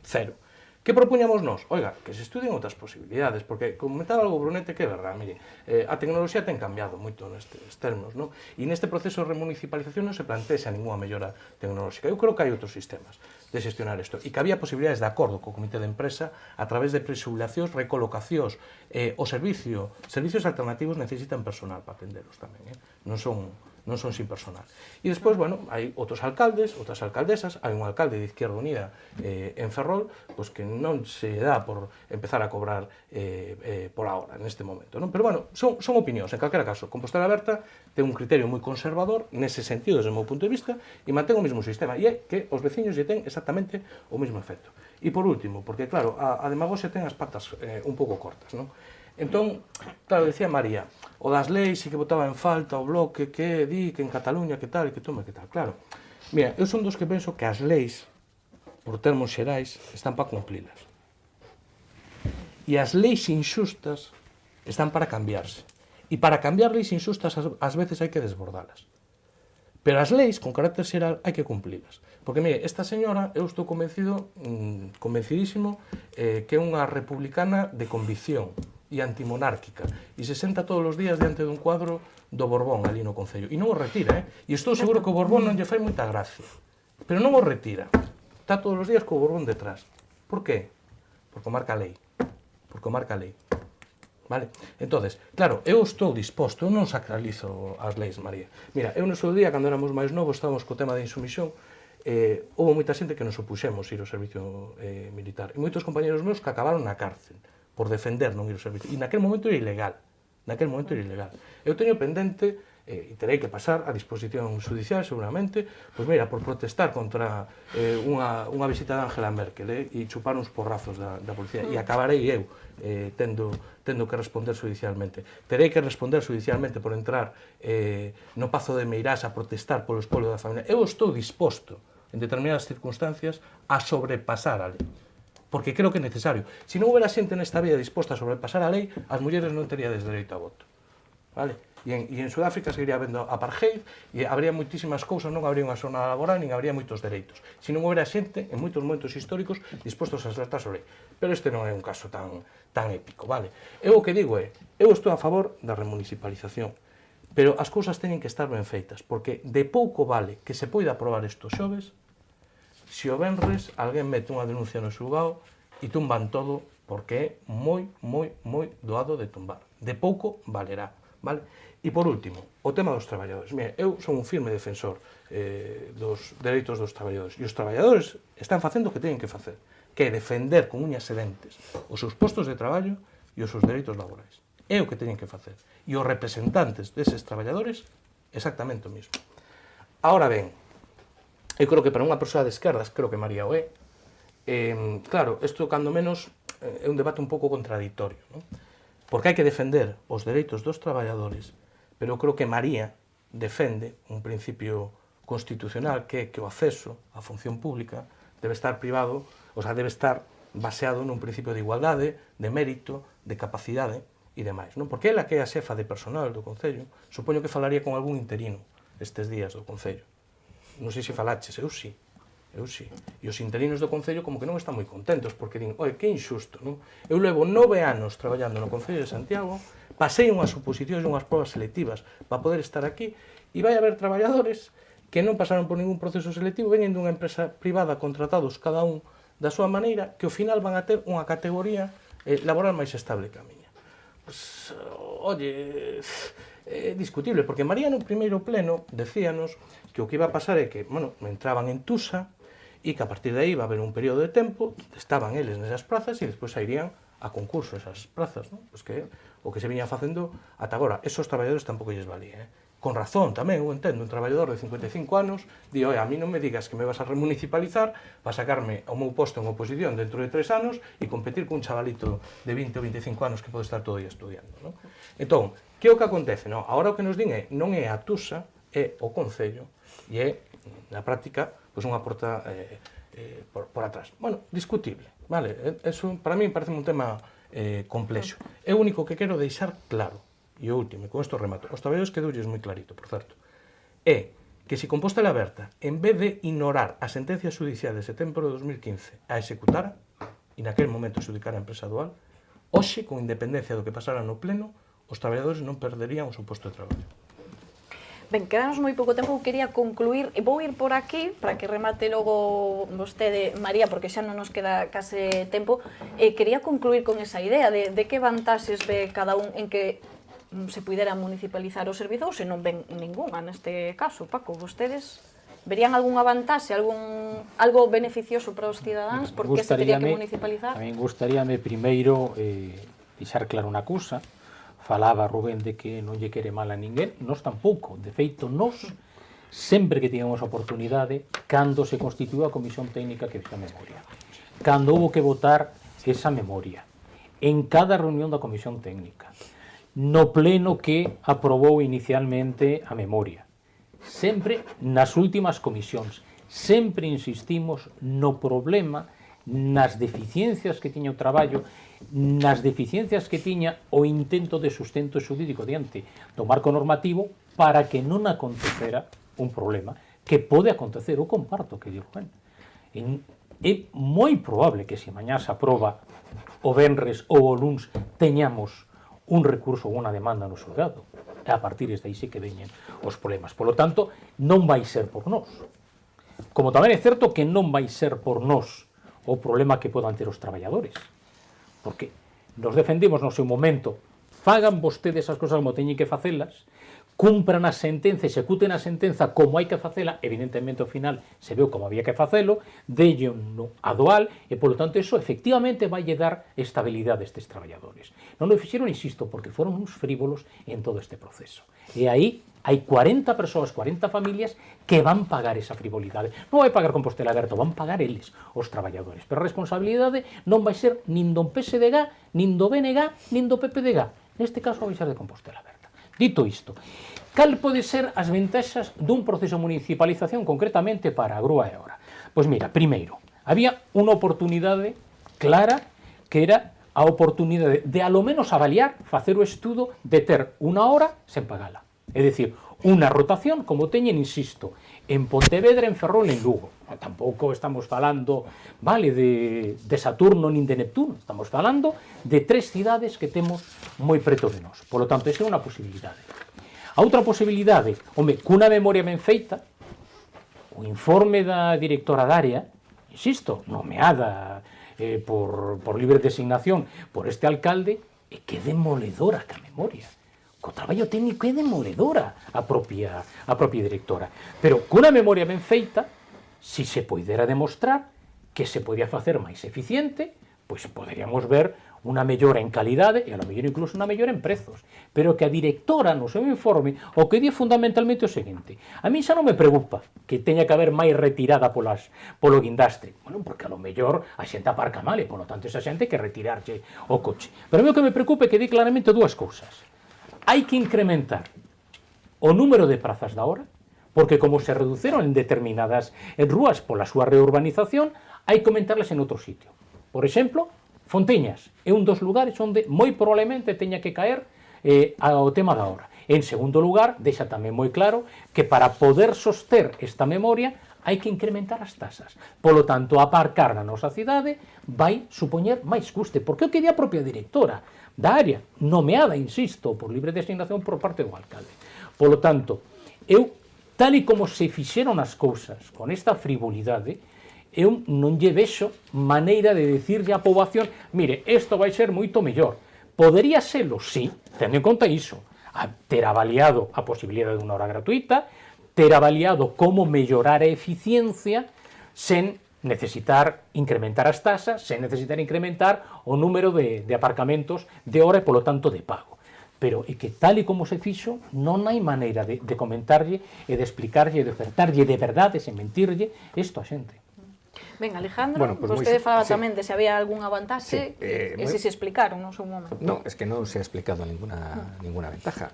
cero. Que propuñamos nós? Oiga, que se estudien outras posibilidades, porque comentaba algo Brunete que é verdad, mire, a tecnoloxía ten cambiado moito nestes termos, non? E neste proceso de remunicipalización non se plantexa ninguna mellora tecnolóxica. Eu creo que hai outros sistemas de xestionar isto, e que había posibilidades de acordo co comité de empresa a través de presubulacións, recolocacións, o servicios alternativos necesitan personal para atendelos tamén, non son sin personal. E despois, bueno, hai outros alcaldes, outras alcaldesas, hai un alcalde de Izquierda Unida en Ferrol, pois que non se dá por empezar a cobrar por ahora, neste momento, non? Pero, bueno, son opinións, en calquera caso. Compostela Aberta ten un criterio moi conservador, nese sentido, desde o meu punto de vista, e mantén o mesmo sistema, e é que os veciños lle ten exactamente o mesmo efecto. E por último, porque, claro, a demagoxia ten as patas un pouco cortas, non? Entón, claro, decía María, o das leis e que botaba en falta o Bloque, que di que en Cataluña, que tal, e que tome, que tal. Claro, mira, eu son dos que penso que as leis, por termos xerais, están para cumplilas. E as leis inxustas están para cambiarse. E para cambiar leis inxustas, ás veces hai que desbordalas. Pero as leis, con carácter xeral, hai que cumplilas. Porque, mire, esta señora, eu estou convencidísimo, que é unha republicana de convicción e antimonárquica, e se senta todos os días diante dun cuadro do Borbón ali no Concello, e non o retira, e estou seguro que o Borbón non lle fai moita gracia, pero non o retira, está todos os días co Borbón detrás. Por qué? Porque marca a lei, vale? Entonces, claro, eu estou disposto, eu non sacralizo as leis, María. Mira, eu no seu día, cando éramos máis novos, estábamos co tema da insumisión, houve moita xente que nos opuxemos ir ao servicio militar, e moitos compañeros meus que acabaron na cárcel por defender non ir ao servicio. E naquel momento era ilegal. Eu teño pendente, e terei que pasar a disposición judicial seguramente, pois mira, por protestar contra unha visita de Angela Merkel e chupar uns porrazos da policía. E acabarei eu tendo que responder judicialmente. Terei que responder judicialmente por entrar no Pazo de Meirás a protestar polo espolio da familia. Eu estou disposto, en determinadas circunstancias, a sobrepasar a lei. Porque creo que é necesario. Se non houbera xente nesta vida disposta a sobrepasar a lei, as mulleres non teríades dereito a voto. Vale? E en Sudáfrica seguiría habendo apartheid, e habría moitísimas cousas, non habría unha zona laboral, nin habría moitos dereitos. Se non houbera xente, en moitos momentos históricos, dispostos a saltar sobre lei. Pero este non é un caso tan épico, vale? Eu o que digo é, eu estou a favor da remunicipalización, pero as cousas teñen que estar ben feitas, porque de pouco vale que se poida aprobar estos xoves, se o venres alguén mete unha denuncia no xulgado e tumban todo, porque é moi doado de tumbar. De pouco valerá, vale? E por último, o tema dos traballadores. Mira, eu son un firme defensor dos dereitos dos traballadores, e os traballadores están facendo o que teñen que facer, que é defender con uñas e dentes os seus postos de traballo e os seus dereitos laborais. É o que teñen que facer. E os representantes deses traballadores, exactamente o mismo. Ahora ben, eu creo que para unha persoa de esquerdas, creo que María o é, claro, isto cando menos é un debate un pouco contradictorio, non? Porque hai que defender os dereitos dos traballadores, pero eu creo que María defende un principio constitucional que é que o acceso á función pública debe estar privado, o sea, debe estar baseado nun principio de igualdade, de mérito, de capacidade e demais, non? Porque ela que é a xefa de personal do Concello, supoño que falaría con algún interino estes días do Concello. Non sei se falaches, eu sí. E os interinos do Concello como que non están moi contentos, porque din, oi, que injusto, non? Eu levo 9 anos traballando no Concello de Santiago, pasei unhas oposicións e unhas probas selectivas para poder estar aquí, e vai haber traballadores que non pasaron por ningún proceso selectivo, veñen dunha empresa privada contratados cada un da súa maneira, que ao final van a ter unha categoría laboral máis estable que a miña. Pues, oye, é discutible, porque María no primeiro pleno decíanos que o que iba a pasar é que, bueno, entraban en Tusa e que a partir de aí iba a haber un período de tempo onde estaban eles nesas plazas e despois irían a concurso esas plazas, non? Pues que o que se viña facendo ata agora. Esos traballadores tampouco lles valía, con razón tamén, eu entendo, un traballador de 55 anos, di, oi, a mí non me digas que me vas a remunicipalizar para sacarme ao meu posto en oposición dentro de 3 anos e competir cun chavalito de 20 ou 25 anos que pode estar todo aí estudiando. Non? Entón, que é o que acontece? Non, agora o que nos din é, non é a TUSA, é o Concello, e é, na práctica, pois unha porta por atrás. Bueno, discutible, vale? Eso, para mí, parece un tema complexo. É o único que quero deixar claro. E o último, e con isto remato, os traballadores quedoulles moi clarito, por certo, é que se Compostela Aberta, en vez de ignorar a sentencia judicial de setembro de 2015 a executara, e naquel momento exudicara a empresa dual, hoxe, con independencia do que pasara no pleno, os traballadores non perderían o seu posto de traballo. Ben, quedanos moi pouco tempo, quería concluir, e vou ir por aquí, para que remate logo vostede, María, porque xa non nos queda case tempo, quería concluir con esa idea de que vantaxes ve cada un en que se pudera municipalizar o servizo, ou se non ven ninguna neste caso. Paco, vostedes verían algunha vantaxe, algo beneficioso para os cidadáns, por que se teria que municipalizar? A mí gustaríame primeiro deixar claro unha cousa. Falaba Rubén de que non lle quere mal a ninguén, nós tampouco. De feito, nós sempre que tivemos a oportunidade, cando se constituiu a Comisión Técnica que fixa memoria, cando houve que votar esa memoria, en cada reunión da Comisión Técnica, no pleno que aprobou inicialmente a memoria, sempre nas últimas comisións, sempre insistimos no problema, nas deficiencias que tiña o traballo, nas deficiencias que tiña o intento de sustento xurídico diante do marco normativo para que non acontecera un problema que pode acontecer, eu comparto que digo, bueno, é moi probable que se mañá se aproba o venres ou o luns teñamos un recurso ou unha demanda no xulgado, e a partir de aí sí que veñen os problemas. Por lo tanto, non vai ser por nós. Como tamén é certo que non vai ser por nós o problema que podan ter os traballadores, porque nos defendimos no seu momento, fagan vostedes as cousas como teñen que facelas, cumpran a sentenza, executen a sentenza como hai que facela, evidentemente ao final se veu como había que facelo, dello no adual, e polo tanto eso efectivamente vai dar estabilidade a estes traballadores. Non o fixeron, insisto, porque foron uns frívolos en todo este proceso. E aí hai 40 persoas, 40 familias que van pagar esa frivolidade. Non vai pagar Compostela Aberta, van pagar eles, os traballadores. Pero a responsabilidade non vai ser nin do PSDG, nin do BNG, nin do PPDG. Neste caso vai ser de Compostela Aberta. Dito isto, cal pode ser as ventaxas dun proceso de municipalización concretamente para a Grúa e Hora? Pois mira, primeiro, había unha oportunidade clara que era a oportunidade de alo menos avaliar, facer o estudo de ter unha hora sen pagala. É dicir, unha rotación como teñen, insisto, en Pontevedra, en Ferrol e en Lugo. Tampouco estamos falando, vale, de Saturno nin de Neptuno, estamos falando de 3 cidades que temos moi preto de nós. Por lo tanto, esa é unha posibilidade. A outra posibilidade, home, cunha memoria ben feita, o informe da directora d'área, insisto, nomeada por libre designación por este alcalde, é que é demoledora ca memoria. Co traballo técnico é demoledora a propia directora. Pero cunha memoria ben feita, si se poidera demostrar que se podía facer máis eficiente, pois poderíamos ver unha mellora en calidade e a lo mellor incluso unha mellora en prezos. Pero que a directora no seu informe o que di fundamentalmente o seguinte: a mí xa non me preocupa que teña que haber máis retirada polo guindastre. Bueno, porque a lo mellor a xente aparca mal e polo tanto esa xente que retirarse o coche. Pero a mí o que me preocupa é que di claramente dúas cousas. Hai que incrementar o número de prazas da hora, porque como se reduceron en determinadas rúas pola súa reurbanización, hai que aumentarlas en outro sitio. Por exemplo, Fonteñas é un dos lugares onde moi probablemente teña que caer ao tema da hora. En segundo lugar, deixa tamén moi claro que para poder soster esta memoria hai que incrementar as tasas. Polo tanto, aparcar na nosa cidade vai supoñer máis custe, porque é o que di a propia directora da área, nomeada, insisto, por libre designación por parte do alcalde. Polo tanto, eu, tal e como se fixeron as cousas con esta frivolidade, eu non lle vexo maneira de dicirlle á poboación: mire, isto vai ser moito mellor. Podería serlo, sí, tendo en conta iso, ter avaliado a posibilidade de unha hora gratuita, ter avaliado como mellorar a eficiencia sen necesitar incrementar as tasas, sen necesitar incrementar o número de aparcamentos de hora e, polo tanto, de pago. pero é que tal e como se fixo non hai maneira de comentarlle e de explicarlle e de ofertarlle de verdade, sen mentirlle, isto a xente. Ben, Alejandro, Bueno, pues vostede falaba sí. tamén de se había algunha vantaxe, Sí, e se explicaron no seu momento. No, es que no se ha explicado ninguna ventaja.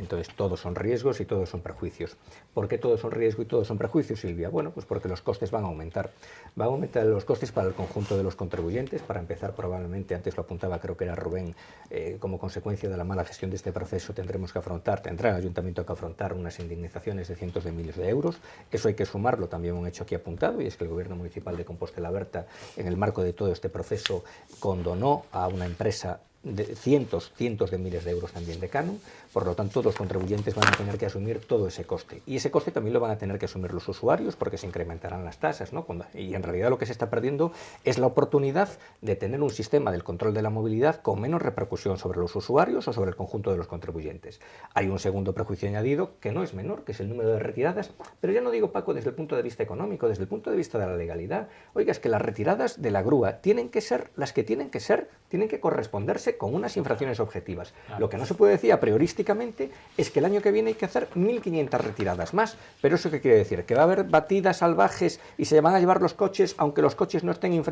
Entonces, todos son riesgos y todos son perjuicios. ¿Por qué todos son riesgos y todos son perjuicios, Silvia? Bueno, pues porque los costes van a aumentar. Van a aumentar los costes para el conjunto de los contribuyentes. Para empezar, probablemente, antes lo apuntaba, creo que era Rubén, como consecuencia de la mala gestión de este proceso tendrá el ayuntamiento que afrontar unas indemnizaciones de cientos de miles de euros. Eso hay que sumarlo también a un hecho aquí apuntado, y es que el Gobierno Municipal de Compostela Berta, en el marco de todo este proceso, condonó a una empresa de cientos de miles de euros también de canon. Por lo tanto, los contribuyentes van a tener que asumir todo ese coste. Y ese coste también lo van a tener que asumir los usuarios, porque se incrementarán las tasas, ¿no? Y en realidad lo que se está perdiendo es la oportunidad de tener un sistema del control de la movilidad con menos repercusión sobre los usuarios o sobre el conjunto de los contribuyentes. Hay un segundo prejuicio añadido, que no es menor, que es el número de retiradas, pero ya no digo, Paco, desde el punto de vista económico, desde el punto de vista de la legalidad. Oiga, es que las retiradas de la grúa tienen que ser las que tienen que ser, tienen que corresponderse con unas infracciones objetivas. Lo que no se puede decir a priorísticamente es que el año que viene hay que hacer 1.500 retiradas más. ¿Pero eso qué quiere decir? ¿Que va a haber batidas salvajes y se van a llevar los coches, aunque los coches no estén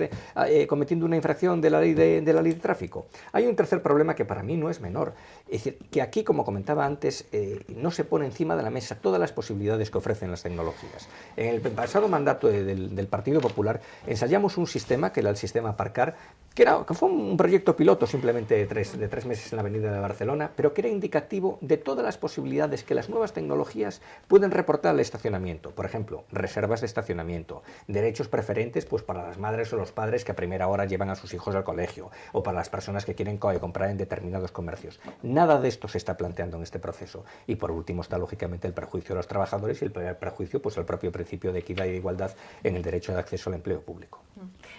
cometiendo una infracción de la ley de tráfico? Hay un tercer problema que para mí no es menor. Es decir, que aquí, como comentaba antes, no se pone encima de la mesa todas las posibilidades que ofrecen las tecnologías. En el pasado mandato del Partido Popular ensayamos un sistema, que era el sistema Aparcar, que fue un proyecto piloto simplemente de tres meses en la avenida de Barcelona, pero que era indicativo de todas las posibilidades que las nuevas tecnologías pueden reportar al estacionamiento. Por ejemplo, reservas de estacionamiento, derechos preferentes pues para las madres o los padres que a primera hora llevan a sus hijos al colegio, o para las personas que quieren comprar en determinados comercios. Nada de esto se está planteando en este proceso. Y por último está lógicamente el perjuicio de los trabajadores y el perjuicio pues al propio principio de equidad y de igualdad en el derecho de acceso al empleo público.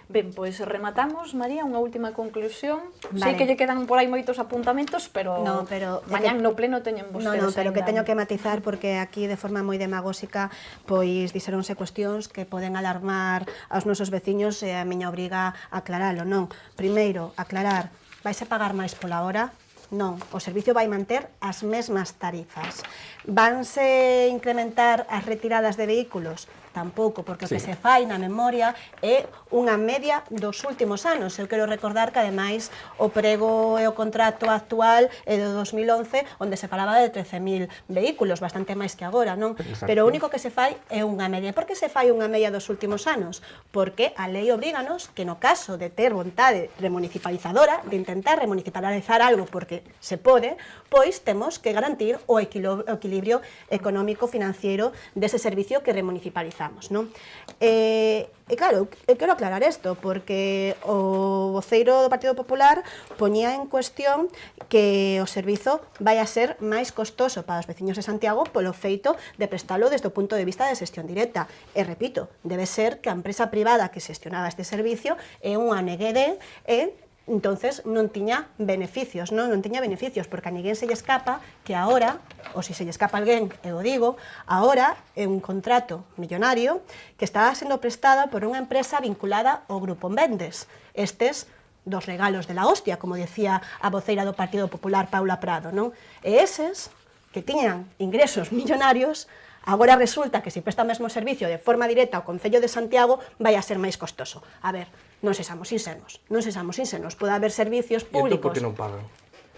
Ben, pois rematamos, María, unha última conclusión. Vale. Sei que lle quedan por aí moitos apuntamentos, pero, No, pero mañán no pleno teñen vostedes pero que aínda. teño que matizar, porque aquí de forma moi demagóxica pois dixeronse cuestións que poden alarmar aos nosos veciños, e a miña obriga a aclaralo, non. Primeiro, aclarar, vais a pagar máis pola hora? Non, o servicio vai manter as mesmas tarifas. Vanse incrementar as retiradas de vehículos? Tampouco, porque o que se fai na memoria é unha media dos últimos anos. Eu quero recordar que, ademais, o prego e o contrato actual é de 2011, onde se falaba de 13.000 vehículos, bastante máis que agora, non? Exacto. Pero o único que se fai é unha media. Por que se fai unha media dos últimos anos? Porque a lei obríganos que no caso de ter vontade remunicipalizadora, de intentar remunicipalizar algo porque se pode, pois temos que garantir o equilibrio económico-financiero dese servicio que remunicipalizamos, non? E claro, quero aclarar isto, porque o voceiro do Partido Popular poñía en cuestión que o servizo vai a ser máis costoso para os veciños de Santiago polo feito de prestalo desde o punto de vista de xestión directa. E repito, debe ser que a empresa privada que xestionaba este servicio é unha neguede e entonces non tiña beneficios, non tiña beneficios, porque a ninguén se lle escapa que agora, ou se lle escapa a alguén, eu o digo, agora é un contrato millonario que está sendo prestado por unha empresa vinculada ao Grupo Mendes. Estes dos regalos de la hostia, como decía a voceira do Partido Popular, Paula Prado, non? E eses que tiñan ingresos millonarios, agora resulta que se presta o mesmo servicio de forma directa ao Concello de Santiago vai a ser máis costoso. A ver, non sexamos insenuos, pode haber servicios públicos. E entón por que non pagan?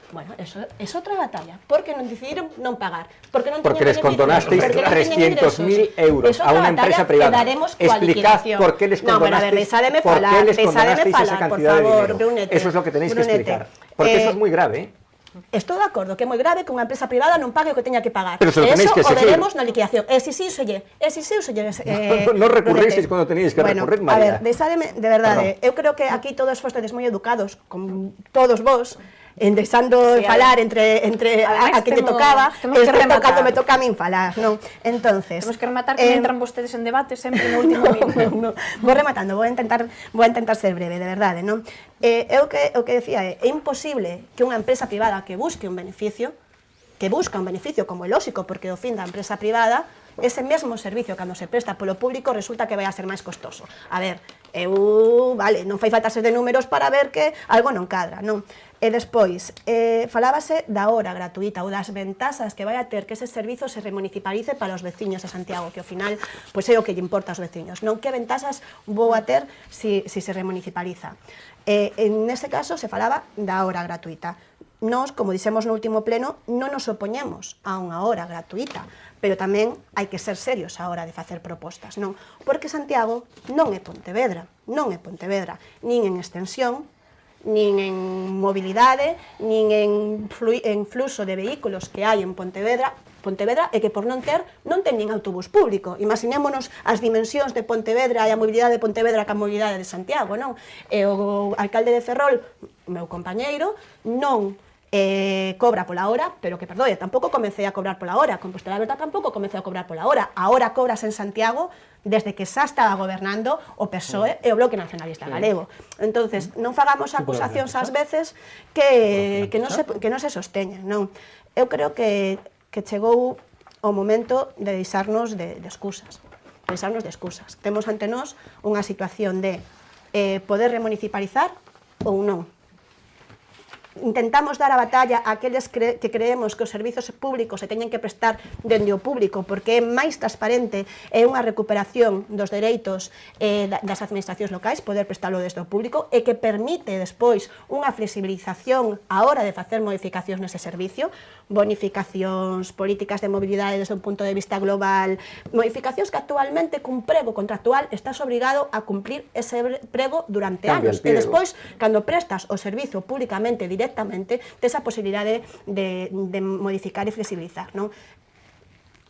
Bueno, eso é outra batalla. Por que non decidiron non pagar? Porque non Porque les teñen beneficios, condonasteis porque non teñen 300.000 euros ingresos. a una empresa privada. Que daremos coa Explicad liquidación. por qué les No, bueno, a ver, condonasteis, deixádeme por qué falar, les condonasteis esa por cantidad de favor, dinero. Brunete. Eso es lo que tenéis que Brunete. explicar. Porque eso es muy grave, ¿eh? Estou de acordo que é moi grave que unha empresa privada non pague o que teña que pagar. Pero se lo tenéis Eso que o exigir. veremos na liquidación. Exixíuselle. No recurristeis cuando teníais que recurrir, María. A ver, deixádeme, de verdade, eu creo que aquí todos fostedes moi educados, con todos vos, en deixando Sí, falar entre ademais a que lle tocaba, temos que rematar. cando me toca a min falar, non? Entonces, Temos que rematar que entran vostedes en debate sempre no último minuto. no. Vou rematando, vou intentar ser breve, de verdade, non? O que decía é imposible que unha empresa privada que busque un beneficio, como é lógico, porque o fin da empresa privada, ese mesmo servicio cando se presta polo público resulta que vai a ser máis costoso. A ver, vale, non fai falta ser de números para ver que algo non cadra, non? E despois, falábase da hora gratuita ou das ventaxas que vai a ter que ese servizo se remunicipalice para os veciños de Santiago, que ao final pois é o que lle importa aos veciños, non que ventaxas vou a ter se se remunicipaliza. En ese caso se falaba da hora gratuita. Nós, como dixemos no último pleno, non nos opoñemos a unha hora gratuita, pero tamén hai que ser serios a hora de facer propostas, non? Porque Santiago non é Pontevedra, nin en extensión, nin en mobilidade, nin en fluxo de vehículos que hai en Pontevedra e que por non ten nin autobús público. Imaginémonos as dimensións de Pontevedra e a mobilidade de Pontevedra ca mobilidade de Santiago, non? E o alcalde de Ferrol, meu compañeiro, non cobra pola hora, pero que perdoe, tampouco comecei a cobrar pola hora, Compostela Aberta tampouco comecei a cobrar pola hora. A hora cobras en Santiago desde que xa estaba gobernando o PSOE e o Bloque Nacionalista Galego. Entonces, non fagamos acusacións ás veces que non se sosteñen, non? Eu creo que chegou o momento de deixarnos de excusas. Temos ante nós unha situación de poder remunicipalizar ou non. Intentamos dar a batalla a aqueles que creemos que os servizos públicos se teñen que prestar dende o público porque é máis transparente e unha recuperación dos dereitos das administracións locais poder prestalo desde o público e que permite despois unha flexibilización a hora de facer modificacións nese servicio, bonificacións, políticas de mobilidade desde un punto de vista global, modificacións que actualmente cun prego contractual estás obrigado a cumplir ese prego durante anos e despois, cando prestas o servizo públicamente directamente, tes a posibilidade de modificar e flexibilizar, non?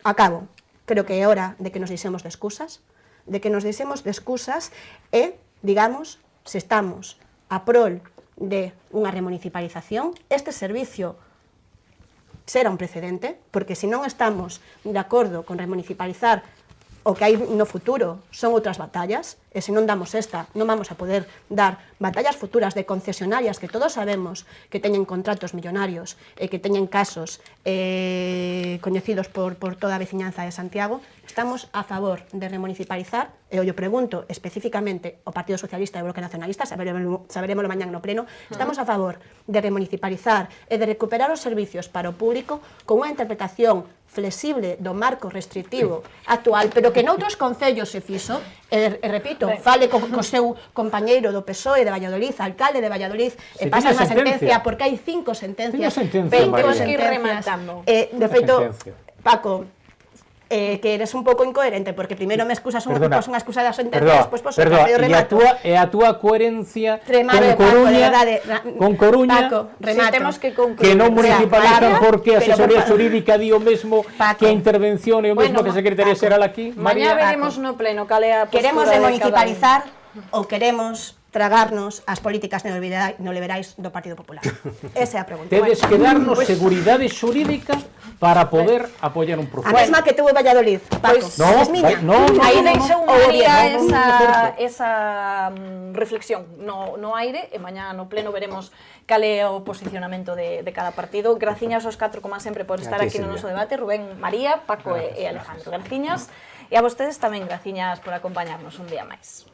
Acabo. Creo que é hora de que nos deixemos de excusas, e, digamos, se estamos a prol de unha remunicipalización, este servicio será un precedente, porque se non estamos de acordo con remunicipalizar o que hai no futuro son outras batallas, e se non damos esta, non vamos a poder dar batallas futuras de concesionarias que todos sabemos que teñen contratos millonarios e que teñen casos coñecidos por toda a veciñanza de Santiago. Estamos a favor de remunicipalizar, e eu pregunto especificamente ao Partido Socialista e ao Bloque Nacionalista, saberemos mañán no pleno, estamos a favor de remunicipalizar e de recuperar os servicios para o público con unha interpretación flexible do marco restrictivo actual, pero que noutros concellos se fixo, e repito, fale co seu compañeiro do PSOE de Valladolid, alcalde de Valladolid, e pasa unha sentencia, porque hai 5 sentencias, 20 sentencias, de feito, Paco, que eres un pouco incoherente, porque primeiro me excusas unha excusa da sentencia, despois pois remato. E a túa coherencia con Coruña, que non municipalizan porque a asesoría xurídica di o mesmo que a intervención e o mesmo que a Secretaría Xeral aquí. Mañá veremos no pleno cal é a postura de cada un. Queremos remunicipalizar ou queremos tragarnos as políticas neoliberais do Partido Popular? Esa é a pregunta. Tedes que darnos seguridade xurídica para poder apoiar un proceso. A mesma que tuve Valladolid, Paco. Es miña. Aí deixou María esa reflexión no aire, e mañá no pleno veremos cal é o posicionamento de cada partido. Graciñas aos 4, como sempre, por estar aquí no noso debate. Rubén, María, Paco e Alejandro. Graciñas. E a vostedes tamén, graciñas por acompañarnos un día máis.